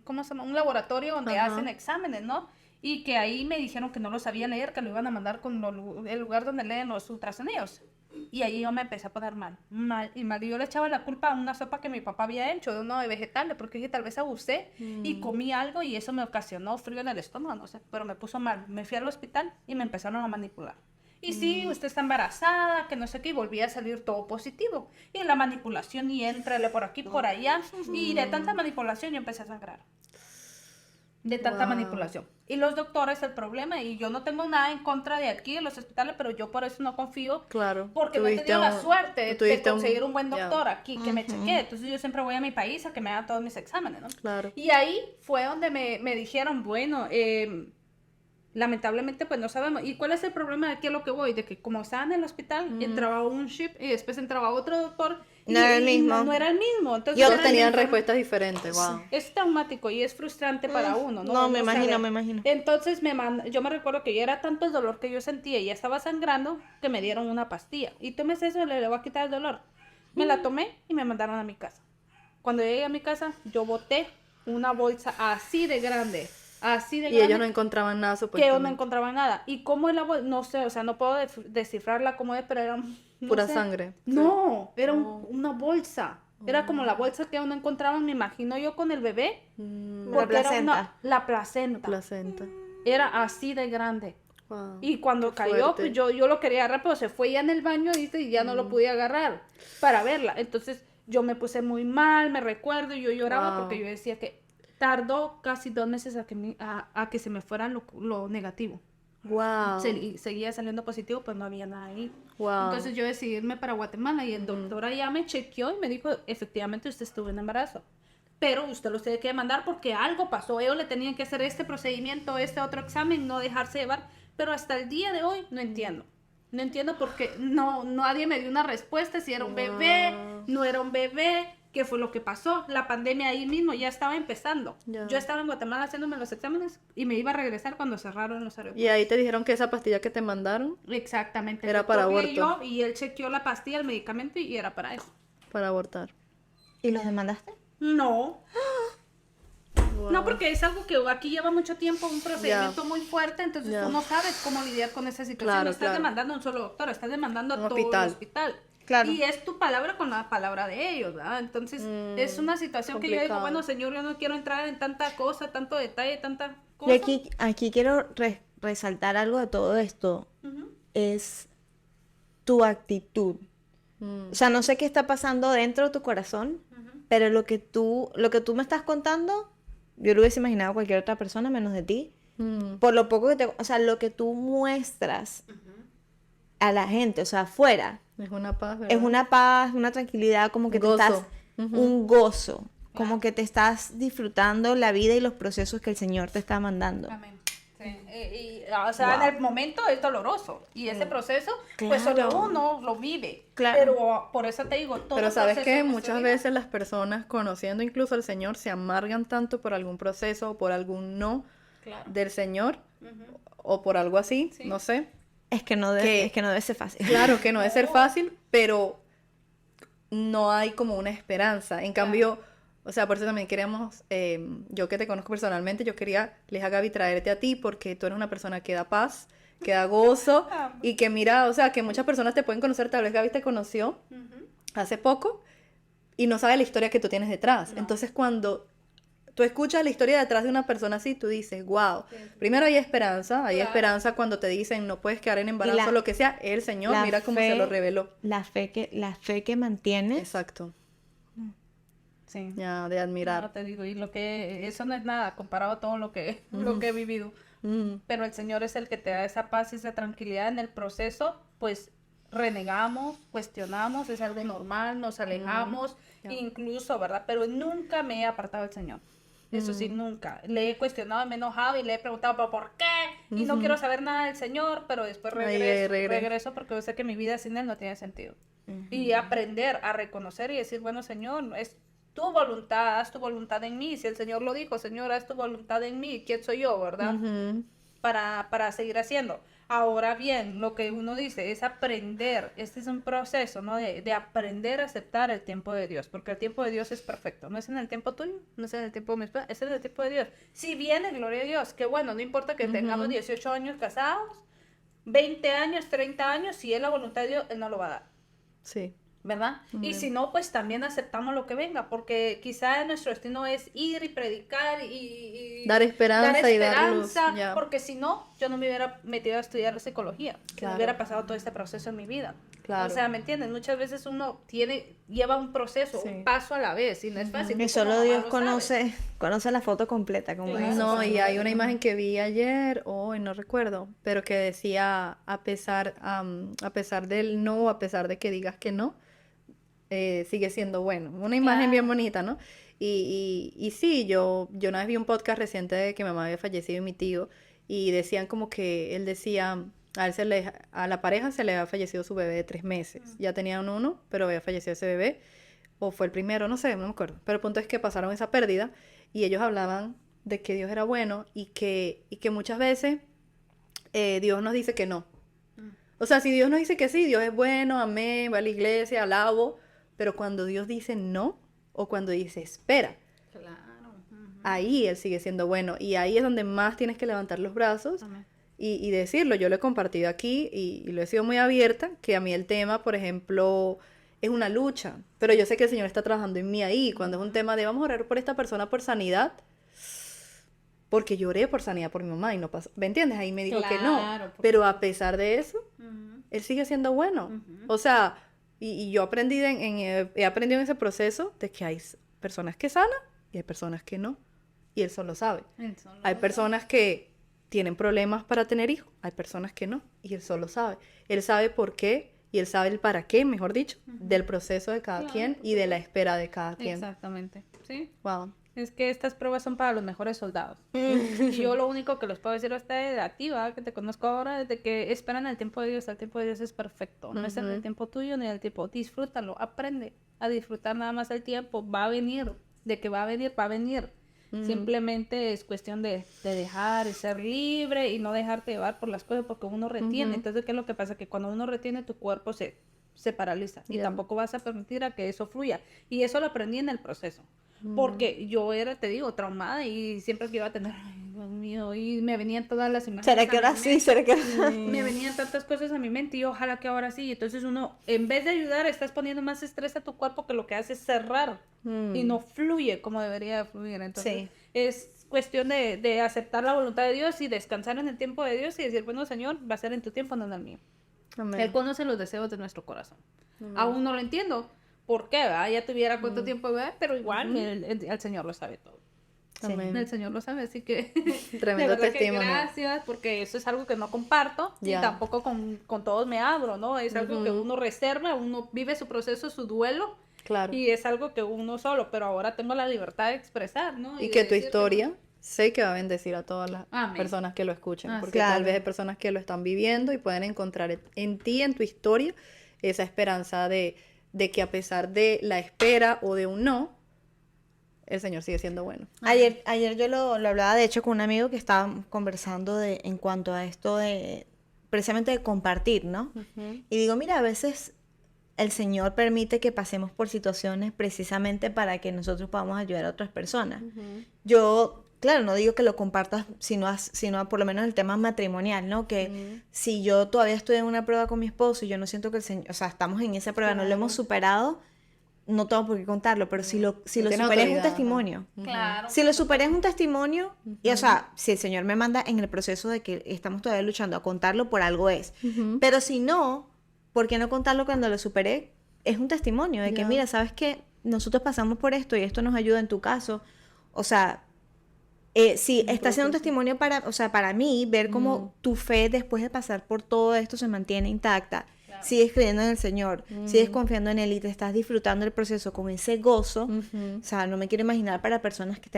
¿cómo se llama? Un laboratorio donde hacen exámenes, ¿no? Y que ahí me dijeron que no lo sabían leer, que lo iban a mandar con el lugar donde leen los ultrasonidos. Y ahí yo me empecé a poner mal. Y yo le echaba la culpa a una sopa que mi papá había hecho de uno de vegetales, porque dije, tal vez abusé y comí algo y eso me ocasionó frío en el estómago, no sé, pero me puso mal. Me fui al hospital y me empezaron a manipular. Y sí, usted está embarazada, que no sé qué, y volvía a salir todo positivo. Y la manipulación, y éntrale por aquí, por allá, y de tanta manipulación yo empecé a sangrar. De tanta manipulación. Y los doctores, el problema, y yo no tengo nada en contra de aquí, de los hospitales, pero yo por eso no confío. Claro. Porque no he tenido la suerte de conseguir un buen ya. doctor aquí que me chequee. Entonces yo siempre voy a mi país a que me haga todos mis exámenes, ¿no? Claro. Y ahí fue donde me dijeron, bueno, lamentablemente pues no sabemos. ¿Y cuál es el problema de aquí a lo que voy? De que como estaba en el hospital, entraba un ship y después entraba otro doctor. No era el mismo. No era el mismo. Entonces, Todos tenían respuestas diferentes, wow. es traumático y es frustrante para uno, ¿no? No, me saber. imagino, me imagino. Entonces yo me recuerdo que ya era tanto el dolor que yo sentía y ya estaba sangrando que me dieron una pastilla. Y tómese eso, le va a quitar el dolor. Me la tomé y me mandaron a mi casa. Cuando llegué a mi casa, yo boté una bolsa así de grande. Así de Y grande. ellos no encontraban nada, Que supuestamente. no encontraban nada. ¿Y cómo es la bolsa? No sé, o sea, no puedo descifrarla cómo es, pero era... no Pura sé. sangre. No, era una bolsa. Era como la bolsa que uno encontraba, me imagino yo, con el bebé. Porque La era placenta. la placenta. Placenta. Era así de grande. Wow. Y cuando Qué cayó, fuerte. pues yo lo quería agarrar, pero se fue ya en el baño, ¿viste? Y ya no lo pude agarrar para verla. Entonces yo me puse muy mal, me recuerdo, y yo lloraba Wow. porque yo decía que tardó casi 2 meses a que se me fuera lo negativo. Wow. Seguía saliendo positivo, pues no había nada ahí. Wow. Entonces yo decidí irme para Guatemala y el doctor allá me chequeó y me dijo, efectivamente usted estuvo en embarazo, pero usted lo tiene que demandar porque algo pasó. Ellos le tenían que hacer este procedimiento, este otro examen, no dejarse llevar. Pero hasta el día de hoy no entiendo. No entiendo porque nadie me dio una respuesta, si era un bebé, no era un bebé, qué fue lo que pasó. La pandemia ahí mismo ya estaba empezando. Ya. Yo estaba en Guatemala haciéndome los exámenes y me iba a regresar cuando cerraron los aeropuertos. Y ahí te dijeron que esa pastilla que te mandaron Exactamente. Era El para doctor aborto. leyó y él chequeó la pastilla, el medicamento y era para eso. para abortar. ¿Y los demandaste? No. Wow. No, porque es algo que aquí lleva mucho tiempo, un procedimiento muy fuerte, entonces Ya. tú no sabes cómo lidiar con esa situación. Claro, No estás claro. demandando a un solo doctor, estás demandando a Un todo hospital. el hospital. Claro. Y es tu palabra con la palabra de ellos, ¿verdad? Entonces es una situación que yo digo, complicado. bueno, señor, yo no quiero entrar en tanta cosa, tanto detalle, tanta Y cosa. aquí quiero resaltar algo de todo esto. Ujú. Es tu actitud. O sea, no sé qué está pasando dentro de tu corazón, pero lo que tú me estás contando, yo lo hubiese imaginado a cualquier otra persona menos de ti. Por lo poco que o sea, lo que tú muestras a la gente, o sea, afuera, Es una paz, ¿verdad? es una paz, una tranquilidad, como que Gozo. te estás, un gozo, como que te estás disfrutando la vida y los procesos que el Señor te está mandando. Amén. Sí. O sea, en el momento es doloroso y ese proceso, pues solo Claro. uno lo vive. Claro. Pero por eso te digo, todo Pero sabes proceso que de nuestra muchas vida- veces las personas, conociendo incluso al Señor, se amargan tanto por algún proceso o por algún no Claro. del Señor o por algo así, Sí. no sé. Es que no ¿Qué? debe ser fácil. Claro que no debe ser fácil, pero no hay como una esperanza. En cambio, o sea, por eso también queríamos, yo que te conozco personalmente, yo quería, les a Gaby, traerte a ti porque tú eres una persona que da paz, que da gozo y que mira, o sea, que muchas personas te pueden conocer, tal vez Gaby te conoció hace poco y no sabe la historia que tú tienes detrás. Entonces, cuando tú escuchas la historia detrás de una persona así, tú dices, wow, primero hay esperanza cuando te dicen no puedes quedar en embarazo, la- lo que sea, el Señor, la mira cómo se fe- lo reveló. La fe que mantienes. Exacto, Sí. ya de No, admirar. te digo, y eso no es nada comparado a todo lo que he vivido. Mm, Pero el Señor es el que te da esa paz y esa tranquilidad en el proceso, pues renegamos, cuestionamos, es algo normal, nos alejamos, incluso, ¿verdad? Pero nunca me he apartado del Señor. Eso sí, nunca. Le he cuestionado, me he enojado y le he preguntado, ¿pero por qué? Y no quiero saber nada del Señor, pero después regreso porque yo sé que mi vida sin Él no tiene sentido. Y aprender a reconocer y decir, bueno, Señor, es tu voluntad, haz tu voluntad en mí. Si el Señor lo dijo, Señor, haz tu voluntad en mí, ¿quién soy yo, verdad? Para seguir haciendo. Ahora bien, lo que uno dice es aprender, este es un proceso, ¿no? De aprender a aceptar el tiempo de Dios, porque el tiempo de Dios es perfecto, no es en el tiempo tuyo, no es en el tiempo de mi esposa, es en el tiempo de Dios. Si viene, gloria a Dios, que bueno, no importa que tengamos 18 años casados, 20 años, 30 años, si es la voluntad de Dios, Él no lo va a dar. Sí. ¿Verdad? Y si no, pues también aceptamos lo que venga, porque quizá nuestro destino es ir y predicar y dar esperanza y dar luz, porque si no, yo no me hubiera metido a estudiar psicología, que no hubiera pasado todo este proceso en mi vida. Claro. O sea, ¿me entiendes? Muchas veces uno lleva un proceso, un paso a la vez, y no es fácil. Y solo Dios conoce la foto completa, como es. No, y hay una imagen que vi ayer, hoy no recuerdo, pero que decía, a pesar del no, a pesar de que digas que no, sigue siendo bueno. Una imagen bien bonita, ¿no? Y sí, yo una vez vi un podcast reciente de que mi mamá había fallecido y mi tío, y decían como que él decía, a la pareja se le había fallecido su bebé de 3 meses. Ya tenían uno, pero había fallecido ese bebé, o fue el primero, no sé, no me acuerdo. Pero el punto es que pasaron esa pérdida y ellos hablaban de que Dios era bueno y que muchas veces Dios nos dice que no. O sea, si Dios nos dice que sí, Dios es bueno, amén, va a la iglesia, alabo, pero cuando Dios dice no, o cuando dice espera, ahí Él sigue siendo bueno. Y ahí es donde más tienes que levantar los brazos y decirlo. Yo lo he compartido aquí y lo he sido muy abierta, que a mí el tema, por ejemplo, es una lucha. Pero yo sé que el Señor está trabajando en mí ahí. Cuando es un tema de vamos a orar por esta persona por sanidad, porque yo oré por sanidad por mi mamá y no pasó. ¿Me entiendes? Ahí me dijo que no. Pero a pesar de eso, Él sigue siendo bueno. O sea, y yo aprendí he aprendido en ese proceso de que hay personas que sanan y hay personas que no. Y Él solo sabe. Hay personas que tienen problemas para tener hijos, hay personas que no. Y Él solo sabe. Él sabe por qué y Él sabe el para qué, mejor dicho, del proceso de cada quien y de la espera de cada quien. Exactamente. Sí. Wow. Es que estas pruebas son para los mejores soldados. Y yo lo único que les puedo decir a ustedes, a ti, que te conozco ahora, es de que esperan el tiempo de Dios. El tiempo de Dios es perfecto. No es en el tiempo tuyo ni en el tiempo. Disfrútalo, aprende a disfrutar nada más el tiempo. Va a venir. De que va a venir, va a venir. Simplemente es cuestión de dejar, de ser libre y no dejarte llevar por las cosas porque uno retiene. Entonces, ¿qué es lo que pasa? Que cuando uno retiene, tu cuerpo se paraliza. Y tampoco vas a permitir a que eso fluya. Y eso lo aprendí en el proceso. Porque yo era, te digo, traumada y siempre que iba a tener, ay, Dios mío, y me venían todas las imágenes. ¿Será que ahora sí? ¿Será que ahora sí? Me venían tantas cosas a mi mente y ojalá que ahora sí. Entonces uno, en vez de ayudar, estás poniendo más estrés a tu cuerpo que lo que hace es cerrar y no fluye como debería de fluir. Entonces es cuestión de aceptar la voluntad de Dios y descansar en el tiempo de Dios y decir, bueno, Señor, va a ser en tu tiempo, no en el mío. Amén. Él conoce los deseos de nuestro corazón. Aún no lo entiendo. ¿Por qué? Ya tuviera cuánto tiempo, ¿verdad? Pero igual el Señor lo sabe todo. Amén. El Señor lo sabe, así que tremendo testimonio. Gracias, porque eso es algo que no comparto y tampoco con todos me abro, ¿no? Es algo que uno reserva, uno vive su proceso, su duelo. Claro. Y es algo que uno solo, pero ahora tengo la libertad de expresar, ¿no? Y que tu historia sé que va a bendecir a todas las personas que lo escuchen, porque tal vez hay personas que lo están viviendo y pueden encontrar en ti, en tu historia, esa esperanza de que a pesar de la espera o de un no, el Señor sigue siendo bueno. Ayer yo lo hablaba, de hecho, con un amigo que estaba conversando en cuanto a esto de, precisamente de compartir, ¿no? Y digo, mira, a veces el Señor permite que pasemos por situaciones precisamente para que nosotros podamos ayudar a otras personas. Yo, claro, no digo que lo compartas, sino por lo menos el tema matrimonial, ¿no? Que si yo todavía estoy en una prueba con mi esposo y yo no siento que el Señor, o sea, estamos en esa prueba, no lo hemos superado, no tengo por qué contarlo, pero si lo superé es un testimonio. Claro. Si lo superé es un testimonio, y o sea, si el Señor me manda en el proceso de que estamos todavía luchando a contarlo, por algo es. Pero si no, ¿por qué no contarlo cuando lo superé? Es un testimonio de que, mira, ¿sabes qué? Nosotros pasamos por esto y esto nos ayuda en tu caso. O sea, sí, está siendo un testimonio para mí, ver cómo tu fe después de pasar por todo esto se mantiene intacta. Claro. sigues creyendo en el Señor, sigues confiando en Él y te estás disfrutando el proceso con ese gozo. O sea, no me quiero imaginar para personas que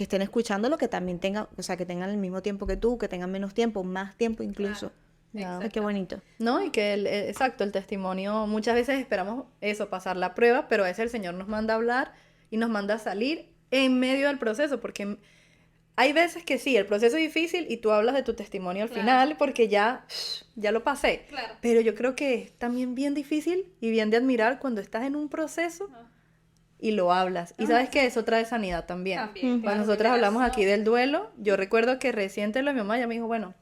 estén escuchándolo, que también tengan, o sea, que tengan el mismo tiempo que tú, que tengan menos tiempo, más tiempo incluso. Ya. Ay, qué bonito. ¿No? Y que, exacto, el testimonio, muchas veces esperamos eso, pasar la prueba, pero a veces el Señor nos manda a hablar y nos manda a salir en medio del proceso, porque hay veces que sí, el proceso es difícil y tú hablas de tu testimonio al final porque ya lo pasé. Claro. Pero yo creo que es también bien difícil y bien de admirar cuando estás en un proceso y lo hablas. Y sabes que eso trae sanidad también. También, Cuando nosotros hablamos aquí del duelo, yo recuerdo que reciente mi mamá ya me dijo, bueno,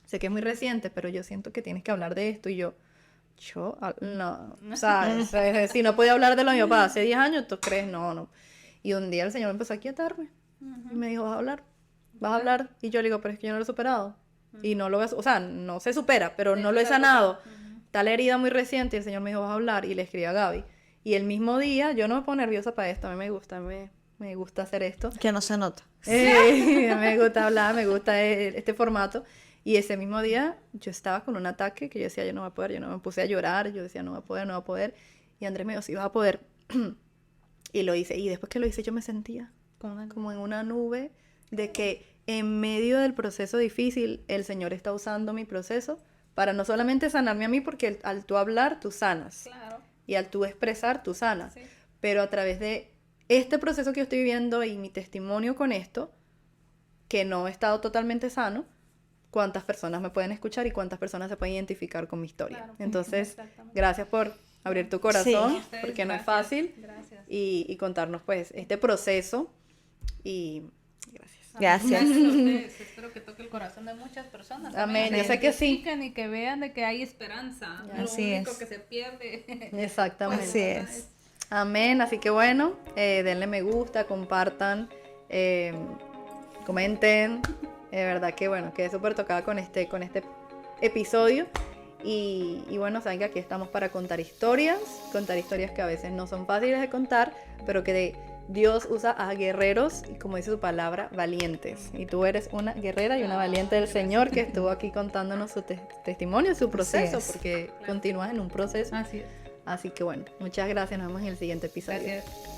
sé que es muy reciente, pero yo siento que tienes que hablar de esto. Y yo no, ¿sabes? Si no podía hablar de lo de mi papá hace 10 años, ¿tú crees? No. Y un día el Señor empezó a quietarme. Y me dijo, vas a hablar. Y yo le digo, pero es que yo no lo he superado. Y no lo o sea, no se supera, pero no lo he sanado. Está la herida muy reciente y el Señor me dijo, vas a hablar. Y le escribí a Gaby. Y el mismo día, yo no me pongo nerviosa para esto. A mí me gusta hacer esto. Que no se nota. Me gusta hablar, me gusta este formato. Y ese mismo día yo estaba con un ataque que yo decía, yo no voy a poder. Yo no me puse a llorar. Yo decía, no voy a poder. Y Andrés me dijo, sí vas a poder. Y lo hice. Y después que lo hice yo me sentía como en una nube de que en medio del proceso difícil el Señor está usando mi proceso para no solamente sanarme a mí, porque al tú hablar tú sanas. Claro. Y al tú expresar tú sanas. Sí. Pero a través de este proceso que yo estoy viviendo y mi testimonio con esto, que no he estado totalmente sano, cuántas personas me pueden escuchar y cuántas personas se pueden identificar con mi historia. Claro. Entonces, Exactamente. gracias por abrir tu corazón, Sí. Ustedes, porque no es gracias. fácil, Gracias. y contarnos pues este proceso. Y gracias. Gracias. A ustedes. Espero que toque el corazón de muchas personas. Amén. también, Yo sé que sí. identifiquen y que vean de que hay esperanza. Así Lo único es. que se pierde. Exactamente. Así es. Amén. Así que bueno, denle me gusta, compartan, comenten. De verdad que bueno, quedé súper tocada con este episodio. Y bueno, saben que aquí estamos para contar historias que a veces no son fáciles de contar, pero que Dios usa a guerreros y, como dice su palabra, valientes. Y tú eres una guerrera y una valiente del Señor que estuvo aquí contándonos su testimonio y su proceso, es. porque continúas en un proceso. Así es. Así que bueno, muchas gracias. Nos vemos en el siguiente episodio. Gracias.